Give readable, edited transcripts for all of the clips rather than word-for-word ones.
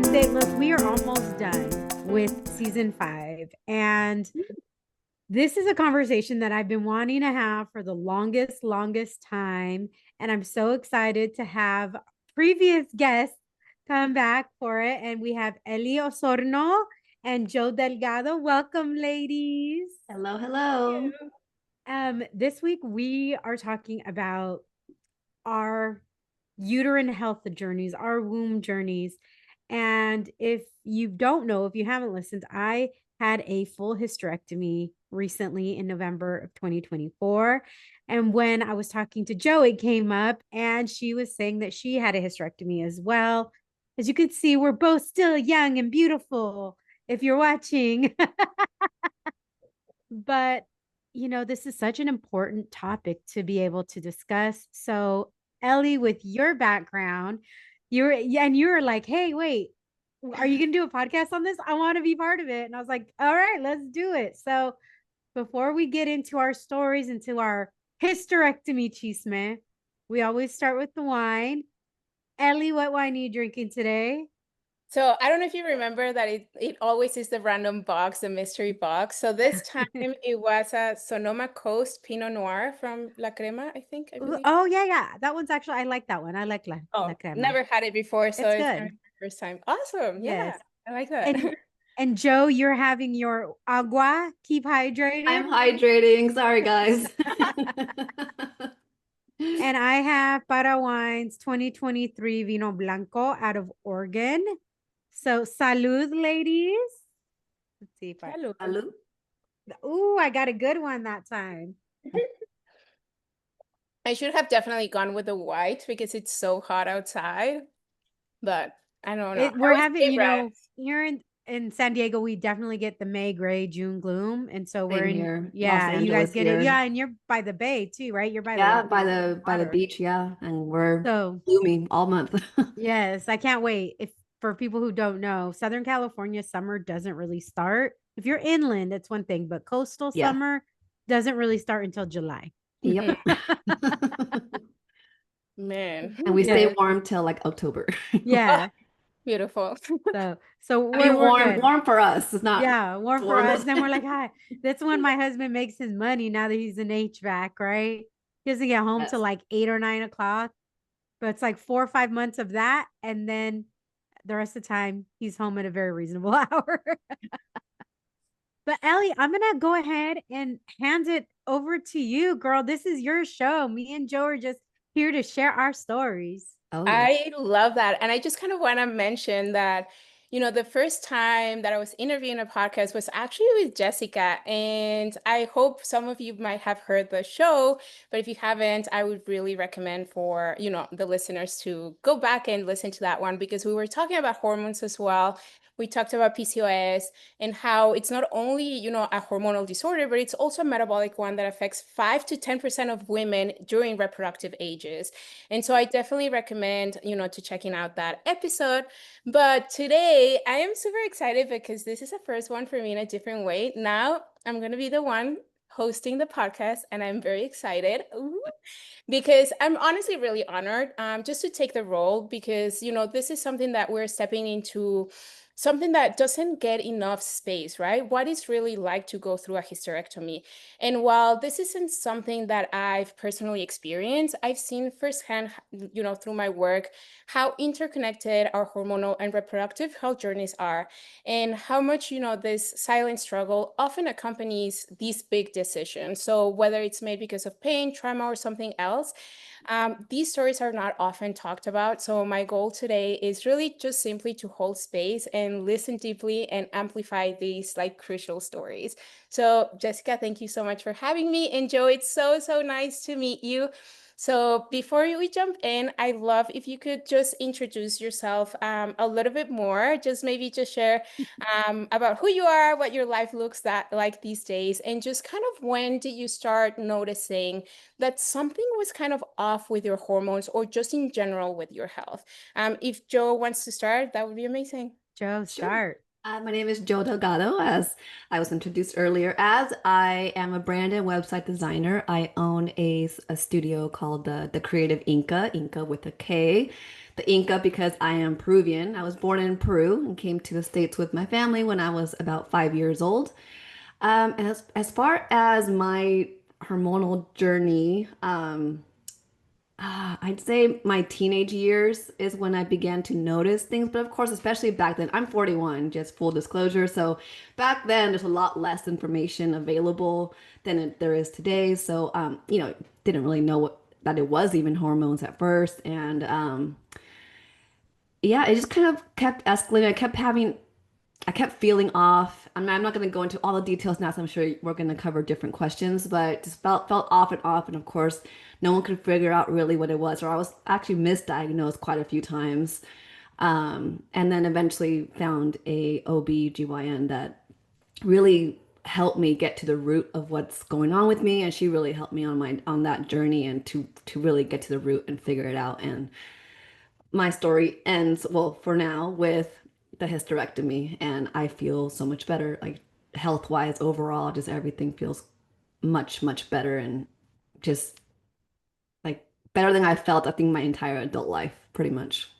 gente. Look, we are almost done with season 5. And this is a conversation that I've been wanting to have for the longest time. And I'm so excited to have previous guests come back for it. And we have Ellie Osorno and Joe Delgado. Welcome, ladies. Hello, hello. This week we are talking about our uterine health journeys, our womb journeys. And if you don't know, if you haven't listened, I had a full hysterectomy recently in November of 2024. And when I was talking to Joe, it came up and she was saying that she had a hysterectomy as well. As you can see, we're both still young and beautiful if you're watching. But, this is such an important topic to be able to discuss. So, Ellie, with your background, you were like, hey, wait, are you going to do a podcast on this? I want to be part of it. And I was like, all right, let's do it. So, before we get into our stories, into our hysterectomy chisme, we always start with the wine. Ellie, what wine are you drinking today? So I don't know if you remember that it always is the random box, the mystery box. So this time it was a Sonoma Coast Pinot Noir from La Crema, I think, I believe. Oh, yeah. That one's actually, I like that one. I like La Crema. Never had it before, so It's it's good. my first time. Awesome. Yes. Yeah, I like that. And Joe, you're having your agua. Keep hydrated. I'm hydrating. Sorry, guys. And I have Para Wines 2023 Vino Blanco out of Oregon. So, salud, ladies. Let's see if Salud. Ooh, I got a good one that time. I should have definitely gone with the white because it's so hot outside, but I don't know. We're having, here in San Diego, we definitely get the May gray, June gloom. And so we're in here. Yeah, you guys get it. Yeah, and you're by the bay too, right? You're by the beach, yeah. And we're gloomy all month. Yes, I can't wait. If for people who don't know, Southern California summer doesn't really start. If you're inland, it's one thing, but coastal summer doesn't really start until July. Yep. Man. And we stay warm till like October. Yeah. Beautiful. So we're warm for us. It's not warm for us. Then we're like, hi. That's when my husband makes his money now that he's in HVAC, right? He doesn't get home till like 8 or 9 o'clock. But it's like 4 or 5 months of that. And then the rest of the time he's home at a very reasonable hour. But Ellie, I'm gonna go ahead and hand it over to you, girl. This is your show. Me and Joe are just here to share our stories. Oh, yeah. I love that. And I just kind of want to mention that, the first time that I was interviewing a podcast was actually with Jessica. And I hope some of you might have heard the show, but if you haven't, I would really recommend for, the listeners to go back and listen to that one because we were talking about hormones as well. We talked about PCOS and how it's not only, a hormonal disorder, but it's also a metabolic one that affects 5 to 10% of women during reproductive ages. And so I definitely recommend, to checking out that episode. But today I am super excited because this is the first one for me in a different way. Now I'm going to be the one hosting the podcast and I'm very excited. Ooh. Because I'm honestly really honored just to take the role because, this is something that we're stepping into, something that doesn't get enough space, right? What it's really like to go through a hysterectomy. And while this isn't something that I've personally experienced, I've seen firsthand, through my work, how interconnected our hormonal and reproductive health journeys are and how much, this silent struggle often accompanies these big decisions. So whether it's made because of pain, trauma, or something else, these stories are not often talked about. So my goal today is really just simply to hold space and listen deeply and amplify these crucial stories. So Jessica, thank you so much for having me. And Joe, it's so nice to meet you. So before we jump in, I'd love if you could just introduce yourself a little bit more, just share about who you are, what your life looks like these days, and just kind of when did you start noticing that something was kind of off with your hormones or just in general with your health. If Joe wants to start, that would be amazing. Joe, start. My name is Joe Delgado, as I was introduced earlier. As I am a brand and website designer, I own a studio called the Creative Inca, Inca with a K. The Inca because I am Peruvian. I was born in Peru and came to the States with my family when I was about 5 years old. And as far as my hormonal journey, I'd say my teenage years is when I began to notice things. But of course, especially back then, I'm 41, just full disclosure. So back then, there's a lot less information available than there is today. So, didn't really know that it was even hormones at first. And yeah, it just kind of kept escalating. I kept feeling off. I'm not going to go into all the details now, so I'm sure we're going to cover different questions, but just felt off and off. And of course, no one could figure out really what it was, or I was actually misdiagnosed quite a few times. And then eventually found a OB/GYN that really helped me get to the root of what's going on with me. And she really helped me on that journey and to really get to the root and figure it out. And my story ends, well, for now, with the hysterectomy, and I feel so much better, like health wise, overall, just everything feels much, much better and just like better than I felt, I think, my entire adult life, pretty much.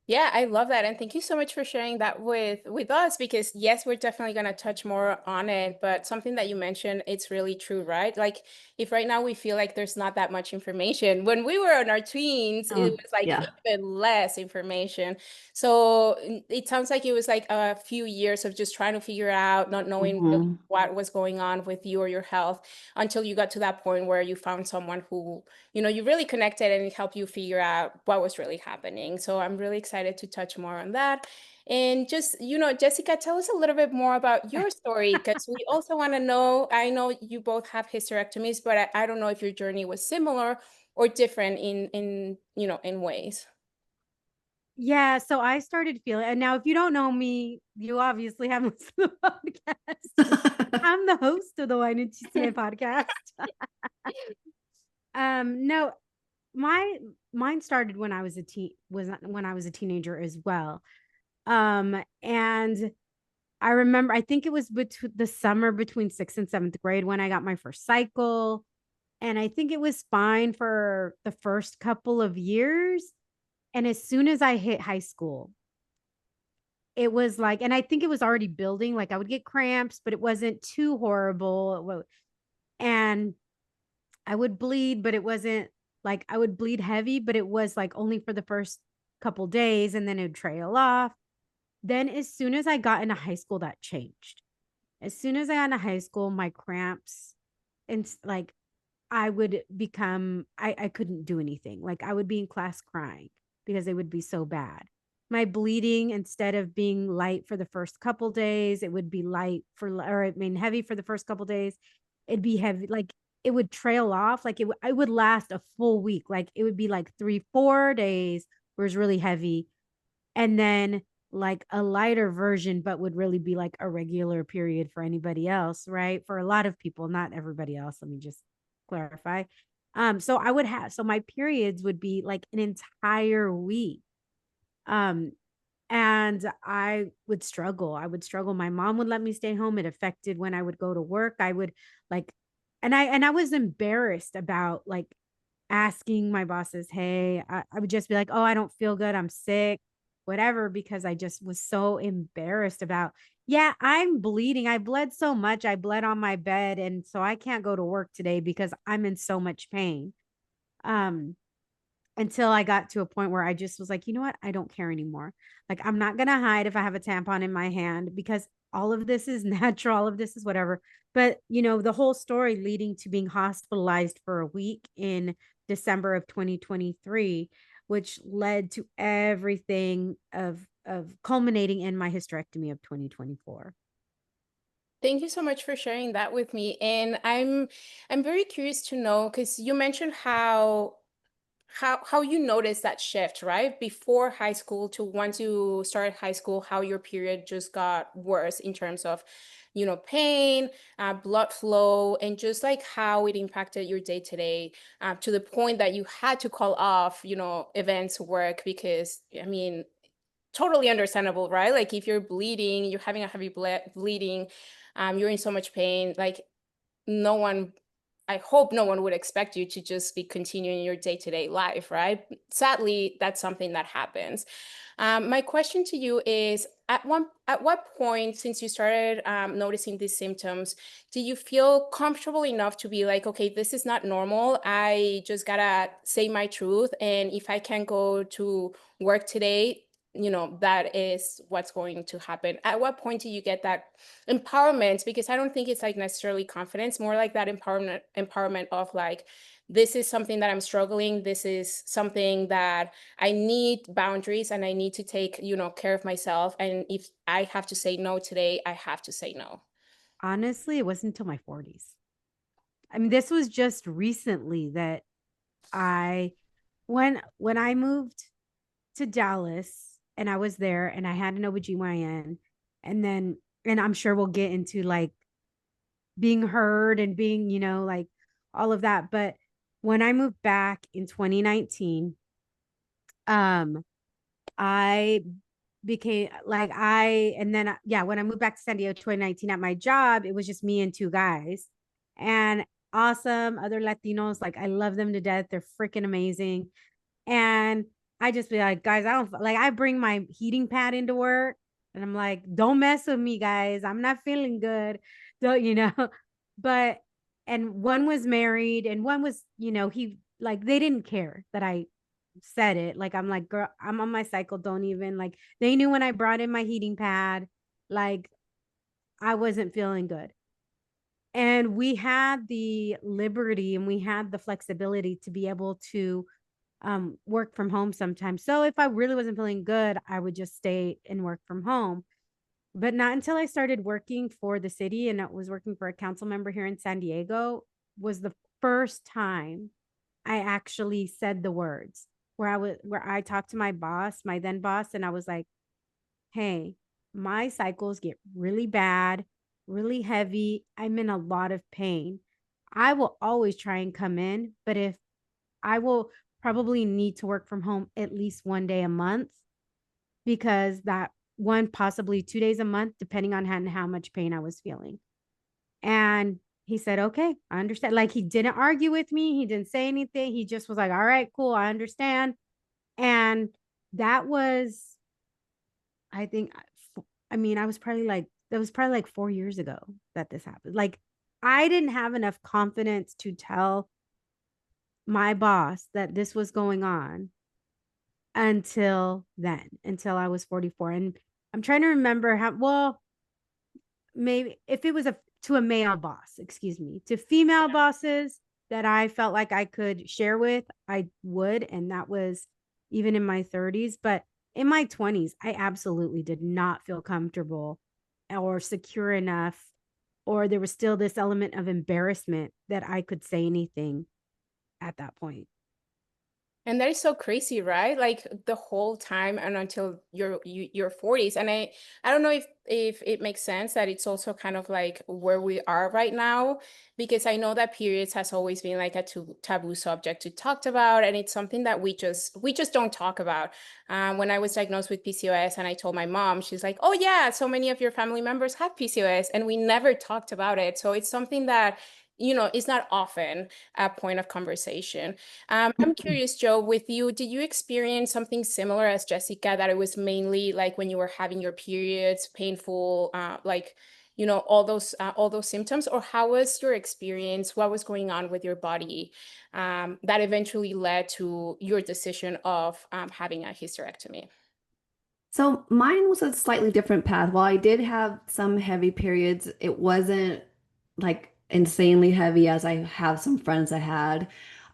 Yeah, I love that. And thank you so much for sharing that with us because yes, we're definitely going to touch more on it, but something that you mentioned, it's really true, right? Like if right now we feel like there's not that much information, when we were in our teens, it was like Yeah. even less information. So it sounds like it was like a few years of just trying to figure out, not knowing really Hmm. what was going on with you or your health until you got to that point where you found someone who you really connected and it helped you figure out what was really happening. So I'm really excited to touch more on that. And just, Jessica, tell us a little bit more about your story because we also want to know. I know you both have hysterectomies, but I don't know if your journey was similar or different in ways. Yeah, so I started feeling, and now if you don't know me, you obviously haven't listened to the podcast. I'm the host of the Wine and Chisme podcast. No, my mine started when I was when I was a teenager as well. And I remember, I think it was between the summer between sixth and seventh grade when I got my first cycle. And I think it was fine for the first couple of years. And as soon as I hit high school, it was like, and I think it was already building, like I would get cramps, but it wasn't too horrible. And I would bleed, but it wasn't like I would bleed heavy, but it was like only for the first couple days and then it would trail off. Then, as soon as I got into high school, that changed. As soon as I got into high school, my cramps and like I couldn't do anything. Like I would be in class crying because they would be so bad. My bleeding, instead of being light for the first couple days, it would be heavy for the first couple days. It'd be heavy, like it would trail off. Like it would last a full week. Like it would be like 3, 4 days where it's really heavy. And then like a lighter version, but would really be like a regular period for anybody else, right? For a lot of people, not everybody else. Let me just clarify. So my periods would be like an entire week. Um, and I would struggle. I would struggle. My mom would let me stay home. It affected when I would go to work. I would like, and I was embarrassed about like asking my bosses, hey, I would just be like, oh, I don't feel good. I'm sick, whatever, because I just was so embarrassed about, yeah, I'm bleeding. I bled so much. I bled on my bed. And so I can't go to work today because I'm in so much pain. Um, until I got to a point where I just was like, you know what? I don't care anymore. Like, I'm not going to hide if I have a tampon in my hand because all of this is natural. All of this is whatever. But, the whole story leading to being hospitalized for a week in December of 2023, which led to everything of culminating in my hysterectomy of 2024. Thank you so much for sharing that with me. And I'm very curious to know because you mentioned how you noticed that shift, right? Before high school to once you started high school, how your period just got worse in terms of, pain, blood flow, and just like how it impacted your day to day, to the point that you had to call off, events, work, because I mean, totally understandable, right? Like if you're bleeding, you're having a heavy bleeding, you're in so much pain, like no one, I hope no one would expect you to just be continuing your day-to-day life, right? Sadly, that's something that happens. My question to you is, at what point, since you started noticing these symptoms, do you feel comfortable enough to be like, okay, this is not normal. I just gotta say my truth. And if I can't go to work today, that is what's going to happen. At what point do you get that empowerment? Because I don't think it's like necessarily confidence, more like that empowerment of like, this is something that I'm struggling. This is something that I need boundaries and I need to take, care of myself. And if I have to say no today, I have to say no. Honestly, it wasn't until my 40s. I mean, this was just recently that I when I moved to Dallas and I was there and I had an OBGYN, and I'm sure we'll get into like being heard and being, like all of that. But when I moved back in 2019, um, I became like and then yeah, when I moved back to San Diego 2019 at my job, it was just me and two guys. And awesome other Latinos, like I love them to death. They're freaking amazing. And I just be like, guys, I don't like, I bring my heating pad into work and I'm like, don't mess with me, guys. I'm not feeling good. So. But, and one was married and one was, he like, they didn't care that I said it. Like, I'm like, girl, I'm on my cycle. Don't even like, they knew when I brought in my heating pad, like, I wasn't feeling good. And we had the liberty and we had the flexibility to be able to work from home sometimes. So if I really wasn't feeling good, I would just stay and work from home. But not until I started working for the city and I was working for a council member here in San Diego was the first time I actually said the words where I talked to my boss, my then boss, and I was like, hey, my cycles get really bad, really heavy. I'm in a lot of pain. I will always try and come in, but if I will probably need to work from home at least one day a month because that one, possibly 2 days a month, depending on how much pain I was feeling. And he said, okay, I understand. Like he didn't argue with me. He didn't say anything. He just was like, all right, cool. I understand. And that was, I think, I mean, that was probably like 4 years ago that this happened. Like I didn't have enough confidence to tell my boss that this was going on until I was 44. And I'm trying to remember well, maybe if it was to a male boss, excuse me, to female bosses that I felt like I could share with, I would. And that was even in my 30s. But in my 20s, I absolutely did not feel comfortable or secure enough, or there was still this element of embarrassment that I could say anything at that point. And that is so crazy, right? Like the whole time and until your 40s. And I don't know if it makes sense that it's also kind of like where we are right now, because I know that periods has always been like a taboo subject to talk about, and it's something that we just don't talk about. When I was diagnosed with PCOS and I told my mom, she's like, "Oh yeah, so many of your family members have PCOS," and we never talked about it. So it's something that is not often a point of conversation. I'm curious, Joe, with you, did you experience something similar as Jessica, that it was mainly like when you were having your periods, painful, like, all those symptoms, or how was your experience? What was going on with your body that eventually led to your decision of having a hysterectomy? So mine was a slightly different path. While I did have some heavy periods, it wasn't like insanely heavy as I have some friends that had.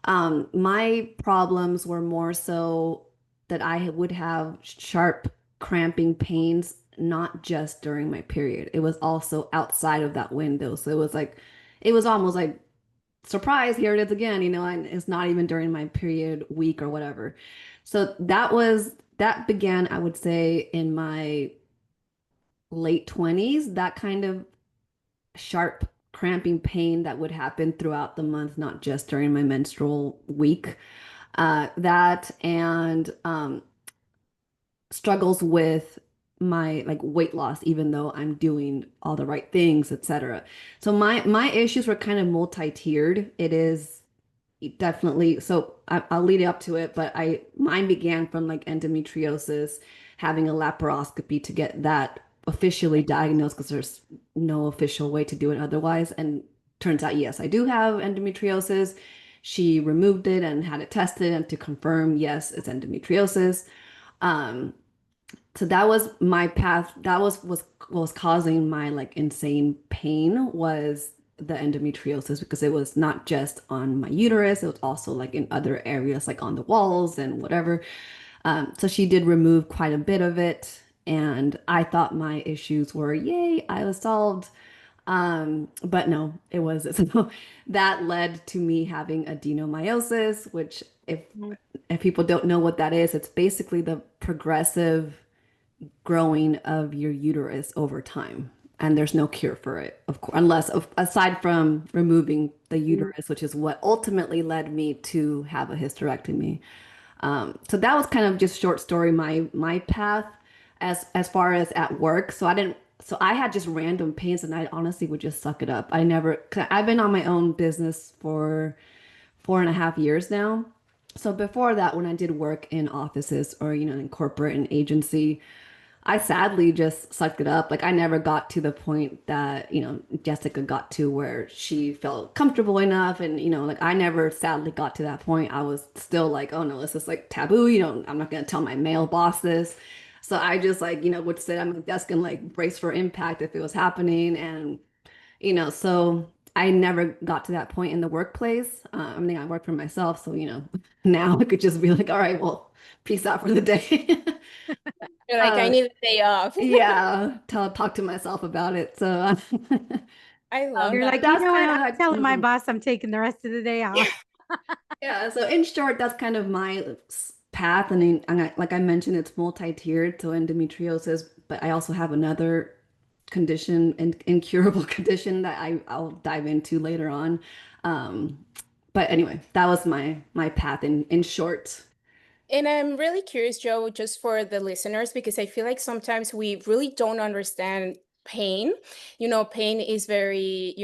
My problems were more so that I would have sharp cramping pains, not just during my period. It was also outside of that window. So it was almost like, surprise, here it is again, and it's not even during my period week or whatever. So that began, I would say, in my late 20s, that kind of sharp cramping pain that would happen throughout the month, not just during my menstrual week. That and struggles with my like weight loss, even though I'm doing all the right things, etc. So my issues were kind of multi-tiered. It is definitely, so I'll lead up to it, but I mine began from like endometriosis, having a laparoscopy to get that officially diagnosed because there's no official way to do it otherwise. And turns out, yes, I do have endometriosis. She removed it and had it tested and to confirm, yes, it's endometriosis. Um, so that was my path. That was causing my like insane pain was the endometriosis because it was not just on my uterus, it was also like in other areas like on the walls and whatever. So she did remove quite a bit of it, and I thought my issues were, yay, I was solved. But no, it was so that led to me having adenomyosis, which if people don't know what that is, it's basically the progressive growing of your uterus over time. And there's no cure for it, of course, unless aside from removing the uterus, which is what ultimately led me to have a hysterectomy. So that was kind of just short story my path as far as at work. So I had just random pains and I honestly would just suck it up. I never, 'cause I've been on my own business for 4.5 years now. So before that, when I did work in offices or, in corporate and agency, I sadly just sucked it up. Like I never got to the point that, Jessica got to where she felt comfortable enough. And, like I never sadly got to that point. I was still like, oh no, this is like taboo. I'm not gonna tell my male boss this. So I just like, would sit at my desk and like brace for impact if it was happening. And, so I never got to that point in the workplace. I mean, I work for myself. So, now I could just be like, all right, well, peace out for the day. You're like, I Uh, need a day off. yeah, talk to myself about it. So, I love You're that. like, that's kind of I'm like, telling my boss I'm taking the rest of the day off. yeah. So, in short, that's kind of my path. And like I mentioned, it's multi-tiered. So, endometriosis, but I also have another condition, an incurable condition that I'll dive into later on. Um, but anyway, that was my path in short. And I'm really curious, Joe, just for the listeners, because I feel like sometimes we really don't understand pain. Pain is very,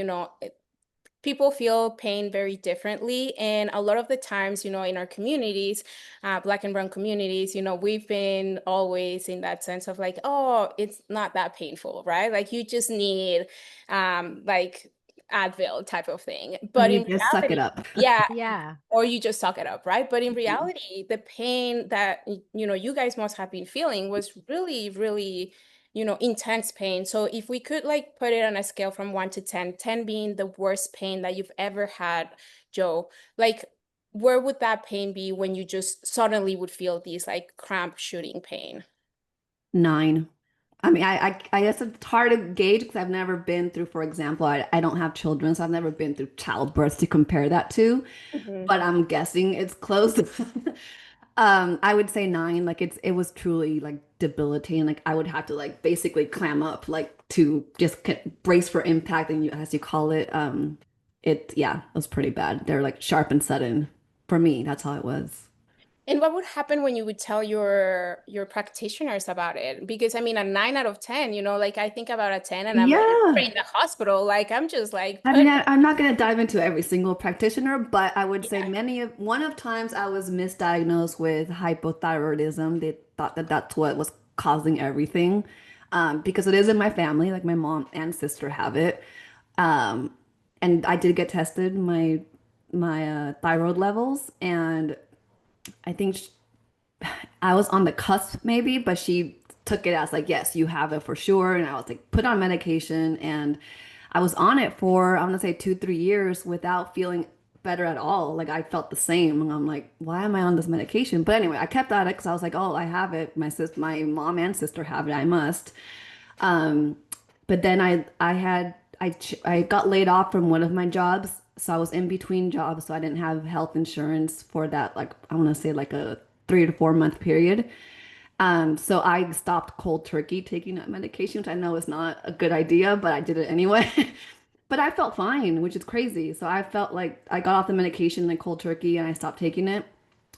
people feel pain very differently. And a lot of the times, in our communities, Black and Brown communities, we've been always in that sense of like, oh, it's not that painful, right? Like you just need like Advil type of thing. And But you in just suck it reality, up. yeah, Yeah. or you just suck it up, right? But in reality, the pain that you guys must have been feeling was really, really, intense pain. So if we could like put it on a scale from 1 to 10, 10 being the worst pain that you've ever had, Joe, like where would that pain be when you just suddenly would feel these like cramp shooting pain? 9. I mean, I guess it's hard to gauge because I've never been through, for example, I don't have children, so I've never been through childbirth to compare that to, Mhm. but I'm guessing it's close. I would say 9. Like it was truly like debilitating. Like I would have to like basically clam up, like to just brace for impact, and as you call it. Yeah, it was pretty bad. They're like sharp and sudden. For me, that's how it was. And what would happen when you would tell your practitioners about it? Because I mean, a 9 out of 10, like I think about a 10 and I'm like, Yeah. in the hospital, like I'm just like I mean, put I'm not going to dive into every single practitioner, but I would say yeah. one of times I was misdiagnosed with hypothyroidism. They thought that that's what was causing everything, because it is in my family. Like my mom and sister have it, um, and I did get tested my thyroid levels, and I think I was on the cusp maybe, but she took it as like, yes, you have it for sure. And I was like, put on medication. And I was on it for, I'm gonna say 2, 3 years without feeling better at all. Like I felt the same. And I'm like, why am I on this medication? But anyway, I kept at it because I was like, oh, I have it. My mom and sister have it. I must. Um, but then I got laid off from one of my jobs. So I was in between jobs, so I didn't have health insurance for that, like I want to say like a 3 to 4 month period. So I stopped cold turkey taking that medication, which I know is not a good idea, but I did it anyway. But I felt fine, which is crazy. So I felt like I got off the medication like cold turkey and I stopped taking it.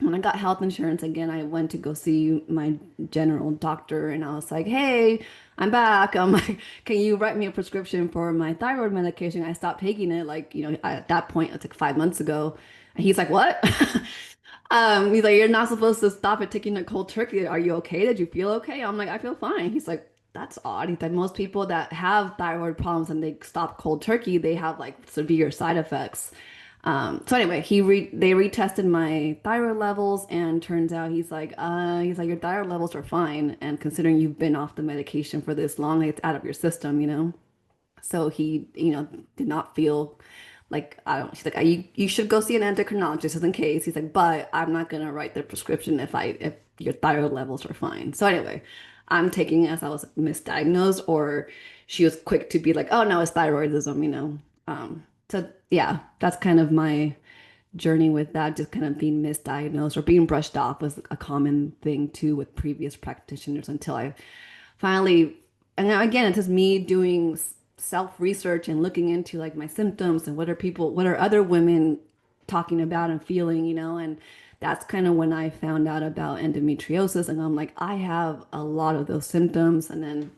when I got health insurance again, I went to go see my general doctor and I was like, hey, I'm back. I'm like, can you write me a prescription for my thyroid medication? I stopped taking it like, at that point, it's like 5 months ago. And he's like, what? He's like, you're not supposed to stop it taking a cold turkey. Are you okay? Did you feel okay? I'm like, I feel fine. He's like, that's odd. He's like, most people that have thyroid problems and they stop cold turkey, they have like severe side effects. So anyway, they retested my thyroid levels and turns out he's like your thyroid levels are fine and considering you've been off the medication for this long, it's out of your system. So he, did not feel like I don't. She's like, you should go see an endocrinologist just in case. He's like, but I'm not gonna write the prescription if your thyroid levels are fine. So anyway, I'm taking it as I was misdiagnosed, or she was quick to be like, oh no, it's thyroidism. So yeah, that's kind of my journey with that. Just kind of being misdiagnosed or being brushed off was a common thing too with previous practitioners until I finally, and now again, it's just me doing self-research and looking into like my symptoms and what are other women talking about and feeling. And that's kind of when I found out about endometriosis. And I'm like, I have a lot of those symptoms. And then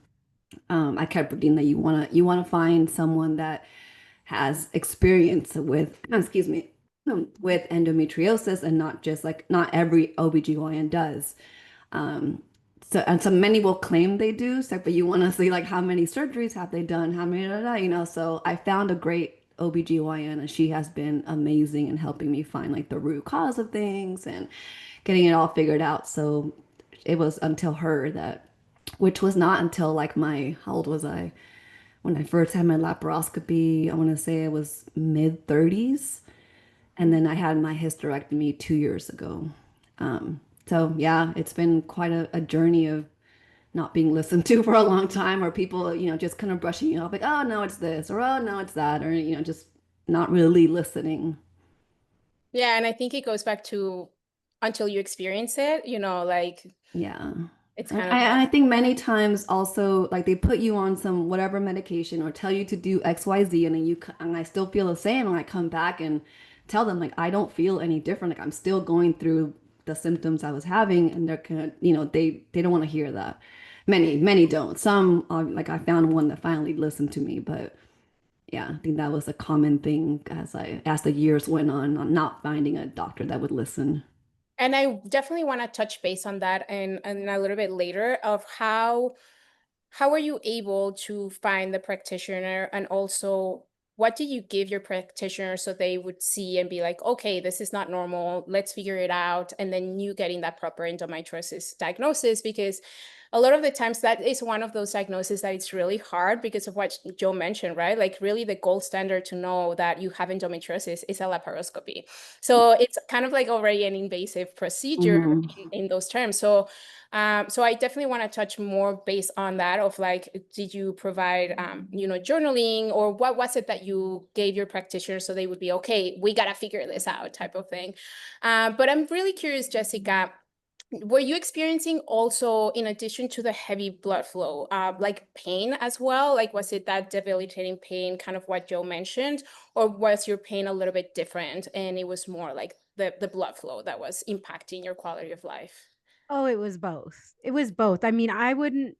I kept reading that you wanna find someone that has experience with, excuse me, with endometriosis and not just like not every OBGYN does. Um, so many will claim they do, so but you want to see like how many surgeries have they done, how many, so I found a great OBGYN and she has been amazing in helping me find like the root cause of things and getting it all figured out. So it was until her that, which was not until like how old was I? When I first had my laparoscopy, I want to say it was mid 30s. And then I had my hysterectomy 2 years ago. So yeah, it's been quite a journey of not being listened to for a long time, or people, just kind of brushing you off like, oh no, it's this, or oh no, it's that, or just not really listening. Yeah, and I think it goes back to until you experience it, like Yeah. it's And kind of I think many times also like they put you on some whatever medication or tell you to do XYZ and then and I still feel the same and I come back and tell them like I don't feel any different. Like I'm still going through the symptoms I was having and they're kind of, they don't want to hear that. Many don't. Some like I found one that finally listened to me, but yeah, I think that was a common thing as the years went on not finding a doctor that would listen. And I definitely want to touch base on that and a little bit later of how are you able to find the practitioner, and also what do you give your practitioner so they would see and be like, okay, this is not normal, let's figure it out, and then you getting that proper endometriosis diagnosis, because a lot of the times that is one of those diagnoses that it's really hard because of what Joe mentioned, right? Like really the gold standard to know that you have endometriosis is a laparoscopy. So it's kind of like already an invasive procedure Mhm. in those terms. So I definitely want to touch more based on that of like, did you provide, journaling, or what was it that you gave your practitioner so they would be, okay, we got to figure this out type of thing. But I'm really curious, Jessica, were you experiencing also, in addition to the heavy blood flow, like pain as well? Like, was it that debilitating pain, kind of what Joe mentioned, or was your pain a little bit different and it was more like the blood flow that was impacting your quality of life? Oh, it was both. It was both. I mean, I wouldn't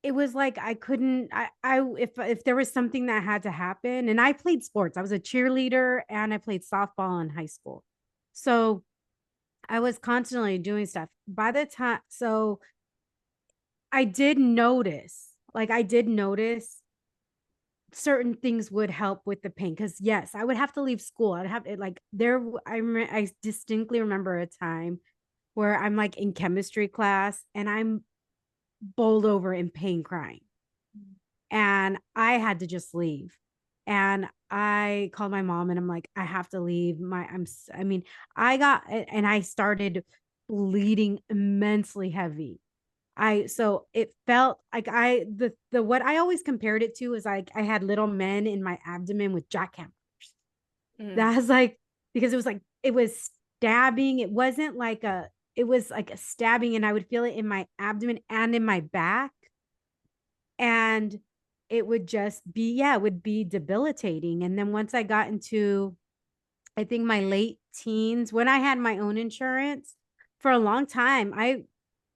it was like I couldn't I if there was something that had to happen, and I played sports. I was a cheerleader and I played softball in high school. So I was constantly doing stuff. By the time so I did notice certain things would help with the pain, because yes, I would have to leave school. I'd have it like I distinctly remember a time where I'm like in chemistry class and I'm bowled over in pain crying, and I had to just leave. And I called my mom and I'm like, I have to leave. I mean, and I started bleeding immensely heavy. So it felt like the what I always compared it to is like I had little men in my abdomen with jackhammers. Mm. That's like, because it was stabbing. It was like a stabbing, and I would feel it in my abdomen and in my back. And it would just be, yeah, it would be debilitating. And then once I got into, I think my late teens, when I had my own insurance, for a long time, I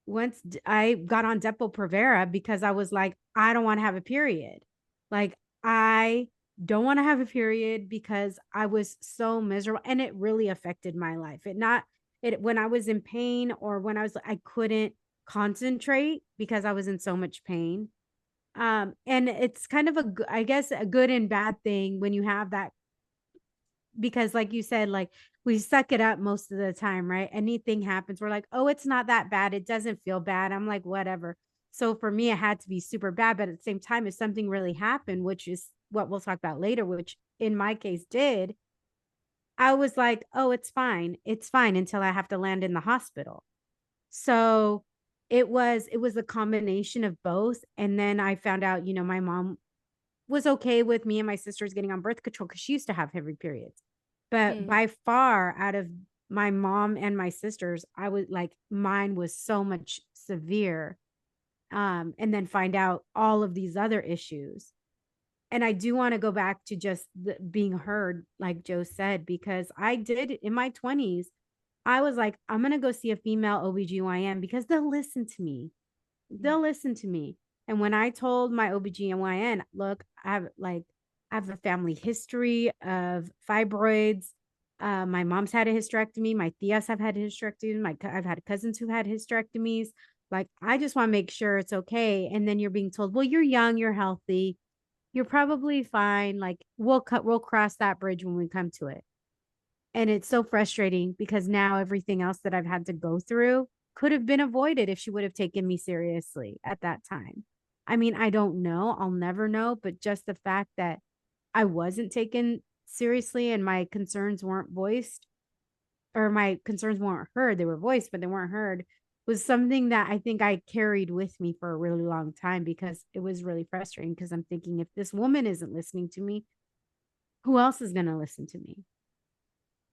got on Depo-Provera because I was like, I don't want to have a period. Like, I don't want to have a period because I was so miserable, and it really affected my life. It when I was in pain, or when I couldn't concentrate because I was in so much pain. And it's kind of I guess a good and bad thing when you have that, because like you said, like, we suck it up most of the time, right? Anything happens, we're like, oh, it's not that bad, it doesn't feel bad. I'm like, whatever. So for me, it had to be super bad, but at the same time, if something really happened, which is what we'll talk about later, which in my case did, I was like, oh, it's fine until I have to land in the hospital. So it was a combination of both. And then I found out, my mom was okay with me and my sisters getting on birth control because she used to have heavy periods. But Mm. by far, out of my mom and my sisters, I was like, mine was so much severe. And then find out all of these other issues. And I do want to go back to just being heard, like Joe said, because I did in my 20s. I was like, I'm going to go see a female OBGYN because they'll listen to me. They'll listen to me. And when I told my OBGYN, look, I have a family history of fibroids. My mom's had a hysterectomy. My tias have had a hysterectomy. I've had cousins who had hysterectomies. Like, I just want to make sure it's okay. And then you're being told, well, you're young, you're healthy, you're probably fine. Like, we'll cross that bridge when we come to it. And it's so frustrating because now everything else that I've had to go through could have been avoided if she would have taken me seriously at that time. I mean, I don't know. I'll never know. But just the fact that I wasn't taken seriously and my concerns weren't voiced, or my concerns weren't heard, they were voiced, but they weren't heard, was something that I think I carried with me for a really long time, because it was really frustrating. Because I'm thinking, if this woman isn't listening to me, who else is going to listen to me?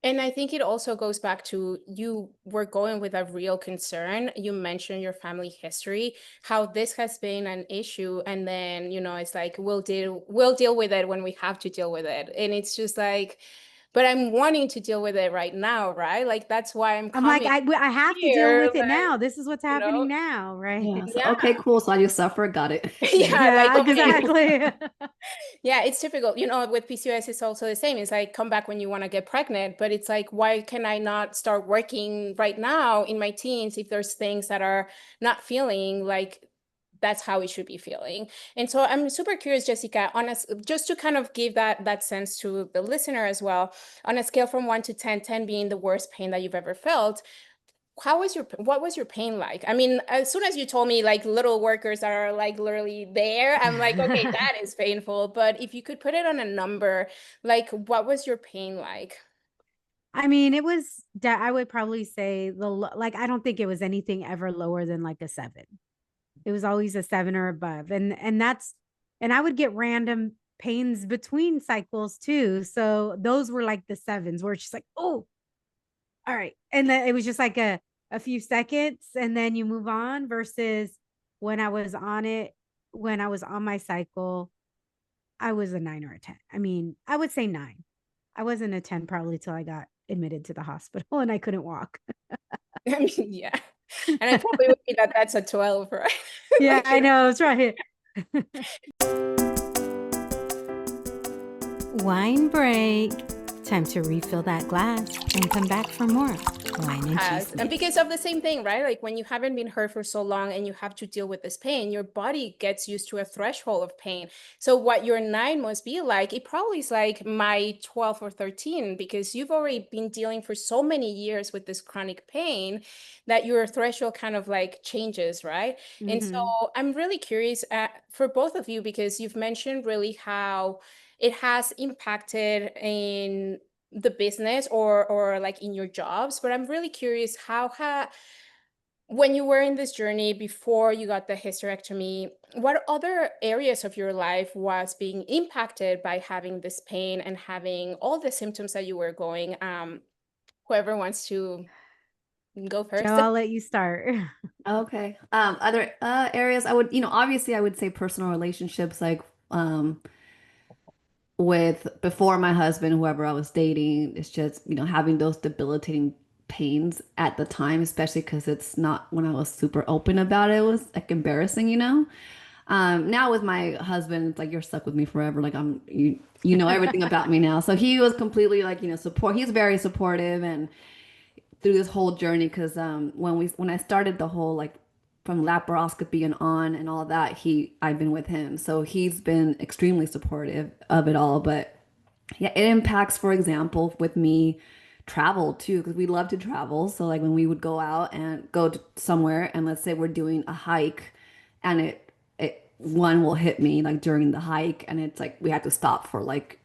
And I think it also goes back to, you were going with a real concern. You mentioned your family history, how this has been an issue, and then, it's like, we'll deal with it when we have to deal with it. And it's just like, but I'm wanting to deal with it right now, right? Like, that's why I'm I'm like, coming I have to deal here, with it like, now. This is what's you happening know, now, right? Yeah. So, yeah. okay, cool. So I just suffer. Got it. Yeah, like, Yeah, okay. exactly. Yeah, it's typical. With PCOS, it's also the same. It's like, come back when you want to get pregnant, but it's like, why can I not start working right now in my teens if there's things that are not feeling like that's how it should be feeling? And so I'm super curious, Jessica, just to kind of give that sense to the listener as well, on a scale from 1 to 10, 10 being the worst pain that you've ever felt, what was your pain like? I mean, as soon as you told me like little workers that are like literally there, I'm like, okay, that is painful. But if you could put it on a number, like, what was your pain like? I mean, it was that I would probably say like, I don't think it was anything ever lower than like a 7. It was always a 7 or above. And I would get random pains between cycles too. So those were like the 7s, where it's just like, oh, all right. And then it was just like a few seconds, and then you move on, versus when I was on it, when I was on my cycle, I was a 9 or a 10. I mean, I would say 9. I wasn't a 10 probably till I got admitted to the hospital and I couldn't walk. I mean, yeah. And I probably would be that's a 12, right? Yeah, Like, I know. It's right. Wine break. Time to refill that glass and come back for more wine and has. And chisme. because of the same thing, right? Like, when you haven't been hurt for so long and you have to deal with this pain, your body gets used to a threshold of pain. So what your 9 must be like, it probably is like my 12 or 13, because you've already been dealing for so many years with this chronic pain that your threshold kind of like changes, right? And so Mhm. I'm really curious for both of you, because you've mentioned really how it has impacted in the business, or like in your jobs. But I'm really curious, when you were in this journey before you got the hysterectomy, what other areas of your life was being impacted by having this pain and having all the symptoms that you were going? Whoever wants to go Joe, first. I'll let you start. Okay. Other areas I would, obviously I would say personal relationships, like with before my husband, whoever I was dating, it's just, having those debilitating pains at the time, especially because it's not when I was super open about it. It was like embarrassing. Now with my husband, it's like you're stuck with me forever. Like you know everything about me now. So he was completely like, support. He's very supportive and through this whole journey because when I started the whole like from laparoscopy and on and all that, I've been with him. So he's been extremely supportive of it all. But yeah, it impacts, for example, with me travel too, because we love to travel. So like when we would go out and go to somewhere and let's say we're doing a hike and it one will hit me like during the hike and it's like we have to stop for like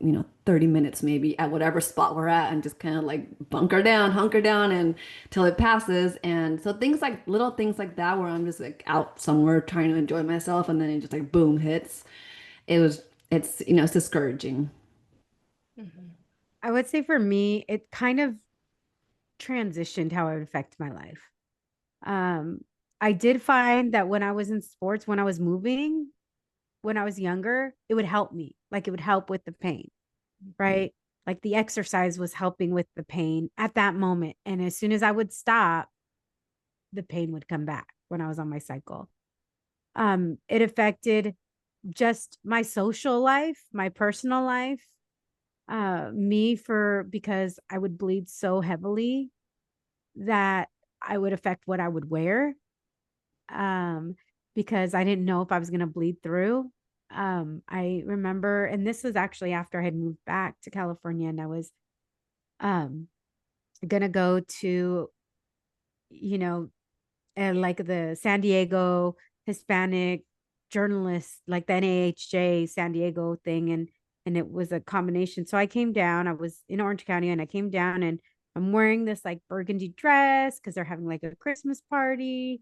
30 minutes maybe at whatever spot we're at and just kind of like hunker down and till it passes. And so things like little things like that where I'm just like out somewhere trying to enjoy myself and then it just like boom hits. It's discouraging. Mhm. I would say for me, it kind of transitioned how it would affect my life. Um, I did find that when I was in sports, when I was moving, when I was younger, it would help me. Like it would help with the pain, right? Like the exercise was helping with the pain at that moment. And as soon as I would stop, the pain would come back when I was on my cycle. It affected just my social life, my personal life, because I would bleed so heavily that I would affect what I would wear. Um, because I didn't know if I was going to bleed through. I remember, and this was actually after I had moved back to California and I was um going to go to, you know, like the San Diego Hispanic journalists, like the NAHJ San Diego thing. And it was a combination. So I came down, I was in Orange County and I came down and I'm wearing this like burgundy dress because they're having like a Christmas party.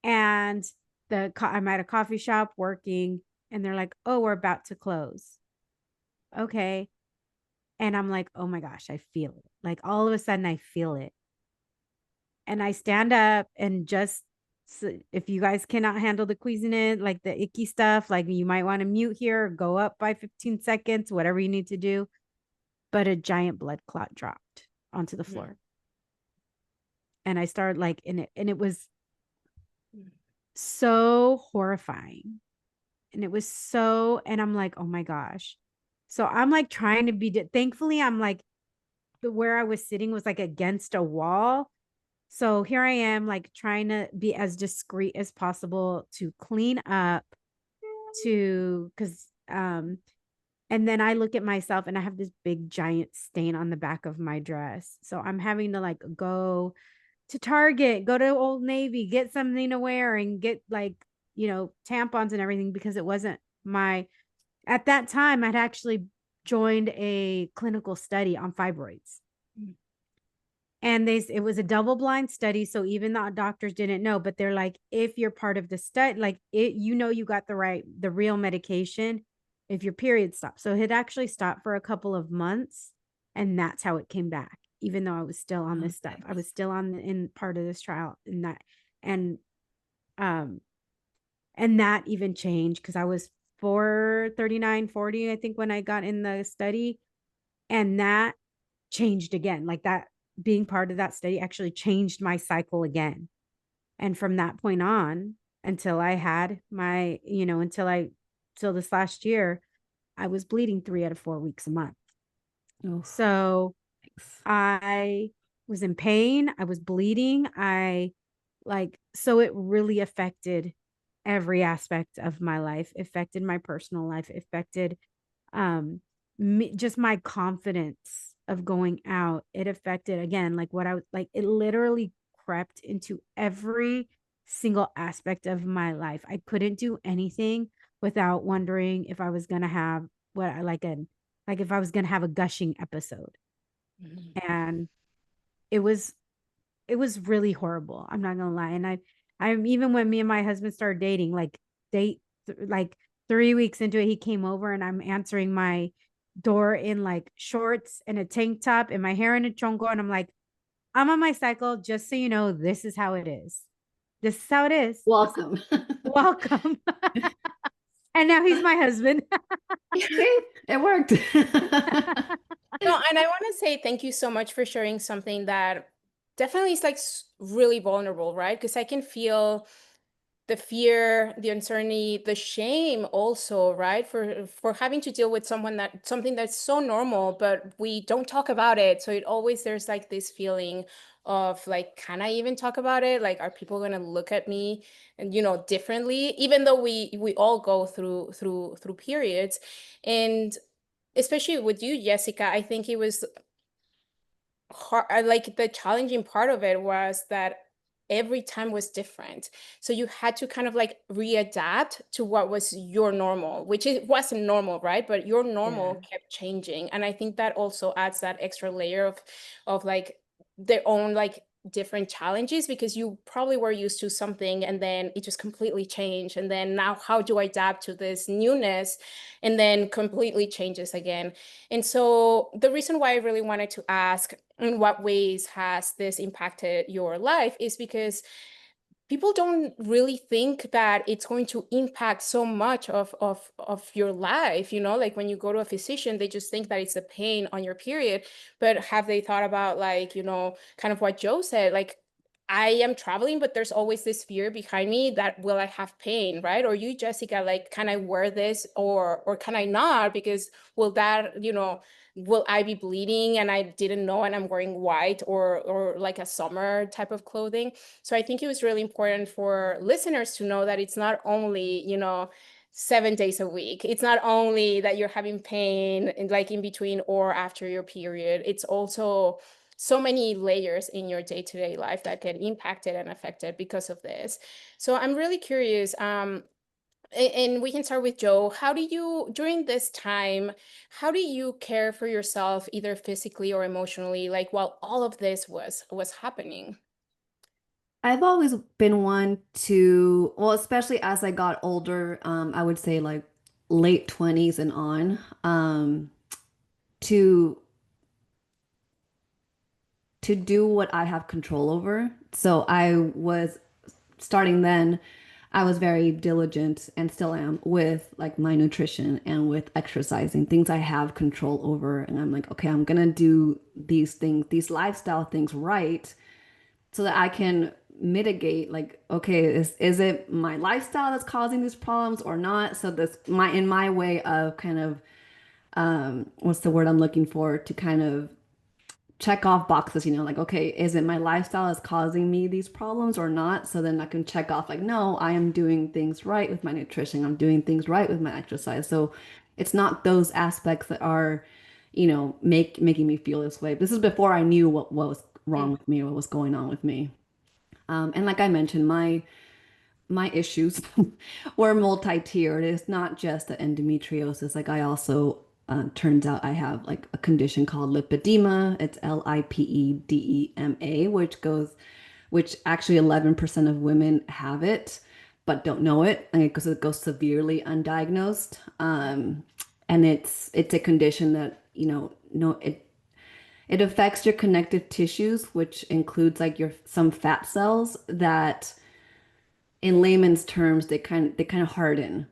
And I'm at a coffee shop working and they're like, oh, we're about to close. Okay. And I'm like, oh my gosh, I feel it. Like all of a sudden I feel it. And I stand up and just, if you guys cannot handle the Cuisinart, like the icky stuff, like you might want to mute here, go up by 15 seconds, whatever you need to do. But a giant blood clot dropped onto the floor. And I started like in it, and it was so horrifying. And it was so, and I'm like, oh my gosh. So I'm like trying to be, thankfully, I'm like, where I was sitting was like against a wall. So here I am, like trying to be as discreet as possible to clean up, because, and then I look at myself and I have this big giant stain on the back of my dress. So I'm having to like go to Target, go to Old Navy, get something to wear and get like, tampons and everything because it wasn't at that time, I'd actually joined a clinical study on fibroids. And it was a double blind study. So even the doctors didn't know, but they're like, if you're part of the study, like you got the real medication if your period stopped. So it actually stopped for a couple of months. And that's how it came back, even though I was still on this stuff. I was still in part of this trial in that. And, and that even changed because I was 439, 40, I think, when I got in the study. And that changed again. Like that being part of that study actually changed my cycle again. And from that point on, until I had my, till this last year, I was bleeding 3 out of 4 weeks a month. Oh, So thanks. I was in pain. I was bleeding. So it really affected every aspect of my life, affected my personal life, affected just my confidence of going out. It affected again, like what I was like, it literally crept into every single aspect of my life. I couldn't do anything without wondering if I was going to have if I was going to have a gushing episode. And it was really horrible. I'm not gonna lie. And I'm even when me and my husband started dating, like 3 weeks into it, he came over and I'm answering my door in like shorts and a tank top and my hair in a chongo. And I'm like, I'm on my cycle, just so you know, this is how it is. This is how it is. Welcome. Welcome. And now he's my husband. See, it worked. No, and I want to say thank you so much for sharing something that definitely is like really vulnerable, right? Because I can feel the fear, the uncertainty, the shame also, right? For having to deal with something that's so normal, but we don't talk about it. So it always there's like this feeling of like, can I even talk about it? Like, are people gonna look at me and differently? Even though we all go through periods. And especially with you, Jessica, I think it was hard. Like the challenging part of it was that every time was different. So you had to kind of like readapt to what was your normal, which it wasn't normal, right? But your normal kept changing. And I think that also adds that extra layer of like their own like different challenges, because you probably were used to something and then it just completely changed. And then now how do I adapt to this newness? And then completely changes again. And so the reason why I really wanted to ask in what ways has this impacted your life is because people don't really think that it's going to impact so much of your life. Like when you go to a physician, they just think that it's a pain on your period. But have they thought about like, kind of what Joe said, like, I am traveling, but there's always this fear behind me that will I have pain, right? Or you, Jessica, like, can I wear this or can I not? Because will that, will I be bleeding and I didn't know and I'm wearing white or like a summer type of clothing? So I think it was really important for listeners to know that it's not only, 7 days a week. It's not only that you're having pain like in between or after your period. It's also so many layers in your day-to-day life that get impacted and affected because of this. So I'm really curious, and we can start with Joe. How do you, during this time, how do you care for yourself, either physically or emotionally, like while all of this was happening? I've always been one to, well, especially as I got older, I would say like late 20s and on, to do what I have control over. So I was starting then, I was very diligent and still am with like my nutrition and with exercising, things I have control over. And I'm like, okay, I'm gonna do these things, these lifestyle things right so that I can mitigate like, okay, is it my lifestyle that's causing these problems or not? So this my way of kind of what's the word I'm looking for, to kind of check off boxes, like, okay, is it my lifestyle that's causing me these problems or not? So then I can check off like, no, I am doing things right with my nutrition. I'm doing things right with my exercise. So it's not those aspects that are, making me feel this way. This is before I knew what was wrong with me, what was going on with me. And like I mentioned, my issues were multi-tiered. It's not just the endometriosis. Like I also turns out I have like a condition called lipedema. It's lipedema, which actually 11% of women have it, but don't know it because it goes severely undiagnosed. And it's a condition that no it affects your connective tissues, which includes like your some fat cells that in layman's terms they kind of harden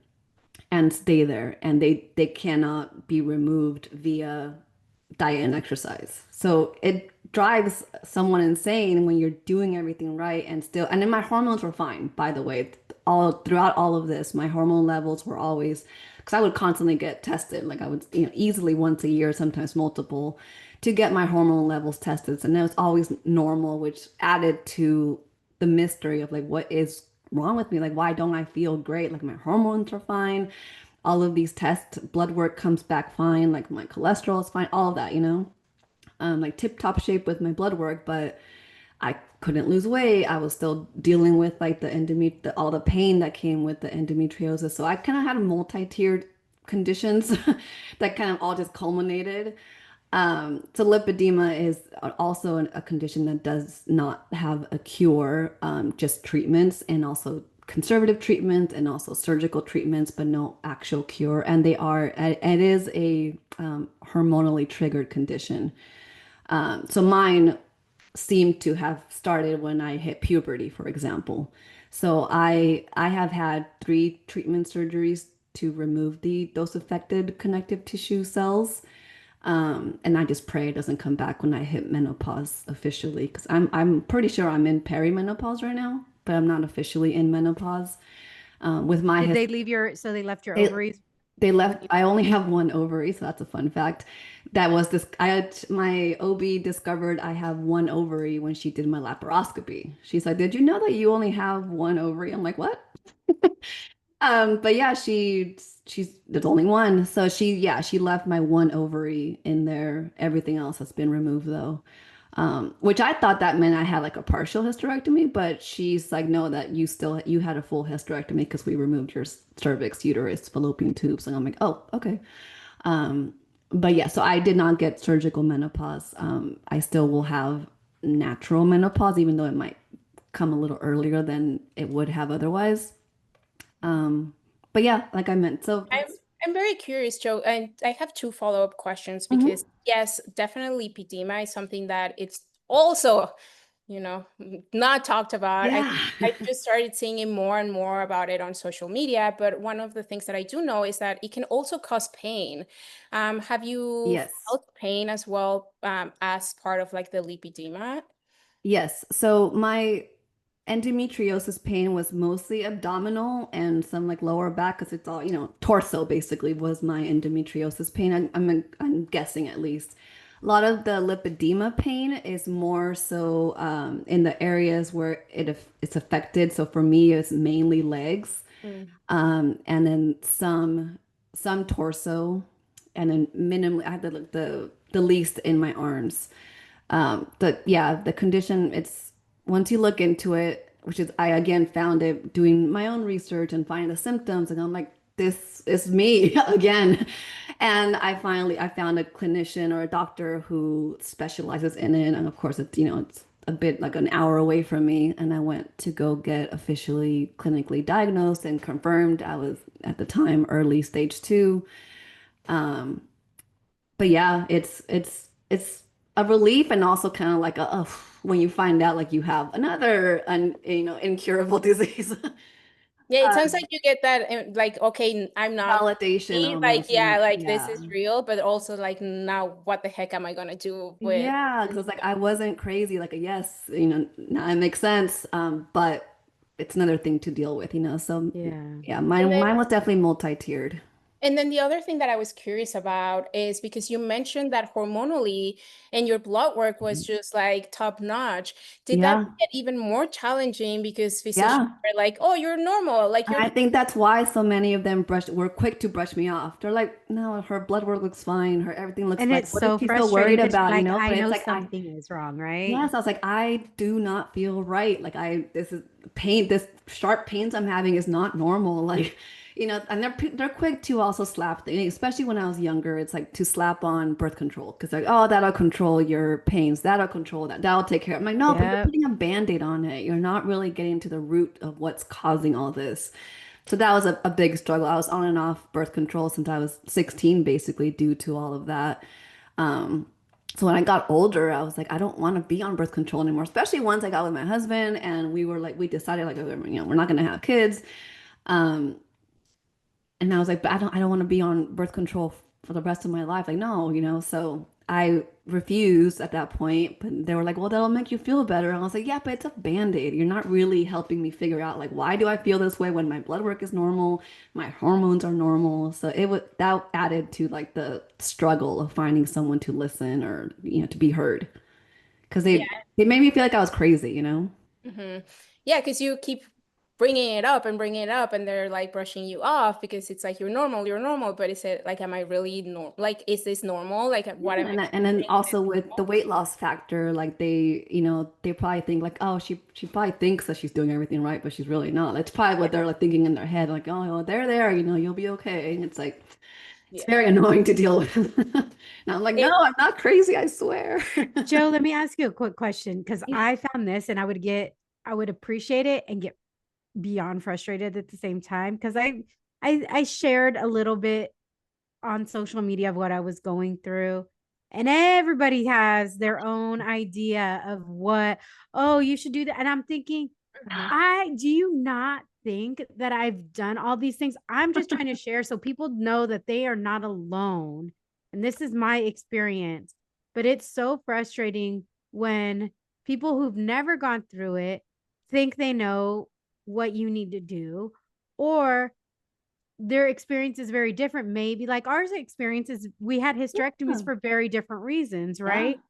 and stay there, and they cannot be removed via diet and exercise. So it drives someone insane when you're doing everything right and still, and then my hormones were fine, by the way. All throughout all of this, my hormone levels were always, because I would constantly get tested. Like I would, easily once a year, sometimes multiple, to get my hormone levels tested. And it was always normal, which added to the mystery of like, what is wrong with me? Like, why don't I feel great? Like my hormones are fine. All of these tests, blood work comes back fine. Like my cholesterol is fine. All of that, like tip top shape with my blood work, but I couldn't lose weight. I was still dealing with like all the pain that came with the endometriosis. So I kind of had multi-tiered conditions that kind of all just culminated. So lipedema is also a condition that does not have a cure, just treatments and also conservative treatment and also surgical treatments, but no actual cure. And it is a hormonally triggered condition. So mine seemed to have started when I hit puberty, for example. So I have had 3 treatment surgeries to remove those affected connective tissue cells. And I just pray it doesn't come back when I hit menopause officially, because I'm pretty sure I'm in perimenopause right now, but I'm not officially in menopause. With my Did they leave so they left your they ovaries? they when left. you- I only have one ovary, so that's a fun fact. That was this. I had my OB discovered I have one ovary when she did my laparoscopy. She's like, "Did you know that you only have one ovary?" I'm like, "What?" But yeah, she's there's only one. So she left my one ovary in there. Everything else has been removed though. Which I thought that meant I had like a partial hysterectomy, but she's like, no, that you had a full hysterectomy because we removed your cervix, uterus, fallopian tubes. And I'm like, oh, okay. Um, but yeah, so I did not get surgical menopause. I still will have natural menopause, even though it might come a little earlier than it would have otherwise. Um, but yeah, like I meant, so I'm that's I'm very curious, Joe, and I have two follow-up questions because Mhm. yes, definitely lipedema is something that it's also, not talked about. Yeah. I just started seeing it more and more about it on social media, but one of the things that I do know is that it can also cause pain. Have you Yes. felt pain as well, as part of like the lipedema? Yes. So my endometriosis pain was mostly abdominal and some like lower back because it's all, torso basically was my endometriosis pain. I'm guessing at least. A lot of the lipedema pain is more so in the areas where it's affected. So for me, it's mainly legs, Mm. and then some torso, and then minimally I had the least in my arms. The condition, it's once you look into it, which is I again found it doing my own research and finding the symptoms, and I'm like, this is me again. And I found a clinician or a doctor who specializes in it. And of course it's a bit like an hour away from me. And I went to go get officially clinically diagnosed and confirmed I was at the time early stage 2. Um, but yeah, it's a relief and also kind of like when you find out like you have another incurable disease. Yeah, it sounds um, like you get that, like, okay, I'm not Validation me, like, almost, yeah, and like this yeah. is real, but also like now what the heck am I gonna do with Yeah, because like I wasn't crazy, like yes, now it makes sense. But it's another thing to deal with, so Yeah. yeah, and then mine was definitely multi-tiered. and then the other thing that I was curious about is because you mentioned that hormonally and your blood work was just like top notch. Did that Yeah, get even more challenging because physicians yeah. are like, oh, you're normal, like And you're I think that's why so many of them were quick to brush me off. They're like, no, her blood work looks fine. Her everything looks And fine. it's What is so she so frustrating worried because you're about, like, But I it's know like, something is wrong, right? yes, I was like, I do not feel right. Like this is pain, this sharp pains I'm having is not normal. Like, and they're quick to also slap, especially when I was younger, it's like to slap on birth control. Cause like, oh, that'll control your pains. That'll control that. That'll take care. I'm like, no, but you're Yep. putting a band-aid on it. You're not really getting to the root of what's causing all this. So that was a big struggle. I was on and off birth control since I was 16, basically, due to all of that. Um, so when I got older, I was like, I don't want to be on birth control anymore, especially once I got with my husband and we decided like, we're not going to have kids. Um, and I was like, but I don't want to be on birth control for the rest of my life. Like, no, so I refused at that point, but they were like, well, that'll make you feel better. And I was like, yeah, but it's a band-aid. You're not really helping me figure out like, why do I feel this way when my blood work is normal, my hormones are normal. So that added to like the struggle of finding someone to listen or, to be heard. Cause they made me feel like I was crazy. hmm. Yeah, because you keep bringing it up and bringing it up, and they're like brushing you off because it's like you're normal. But is it like, am I really normal? Like, is this normal? Like, Yeah, what am I and then experiencing? also with the weight loss factor, like they probably think like, oh, she probably thinks that she's doing everything right, but she's really not. That's probably what they're like thinking in their head, like, oh, well, they're there, you'll be okay. And it's like it's Yeah. very annoying to deal with. And I'm like, no, It, I'm not crazy, I swear. Joe, let me ask you a quick question because Yeah. I found this and I would appreciate it and get beyond frustrated at the same time because I shared a little bit on social media of what I was going through. And everybody has their own idea of what, oh, you should do that. And I'm thinking, Mhm. do you not think that I've done all these things. I'm just trying to share so people know that they are not alone. And this is my experience. But it's so frustrating when people who've never gone through it think they know what you need to do, or their experience is very different. Maybe like ours experiences, we had hysterectomies Yeah. for very different reasons, Yeah. right?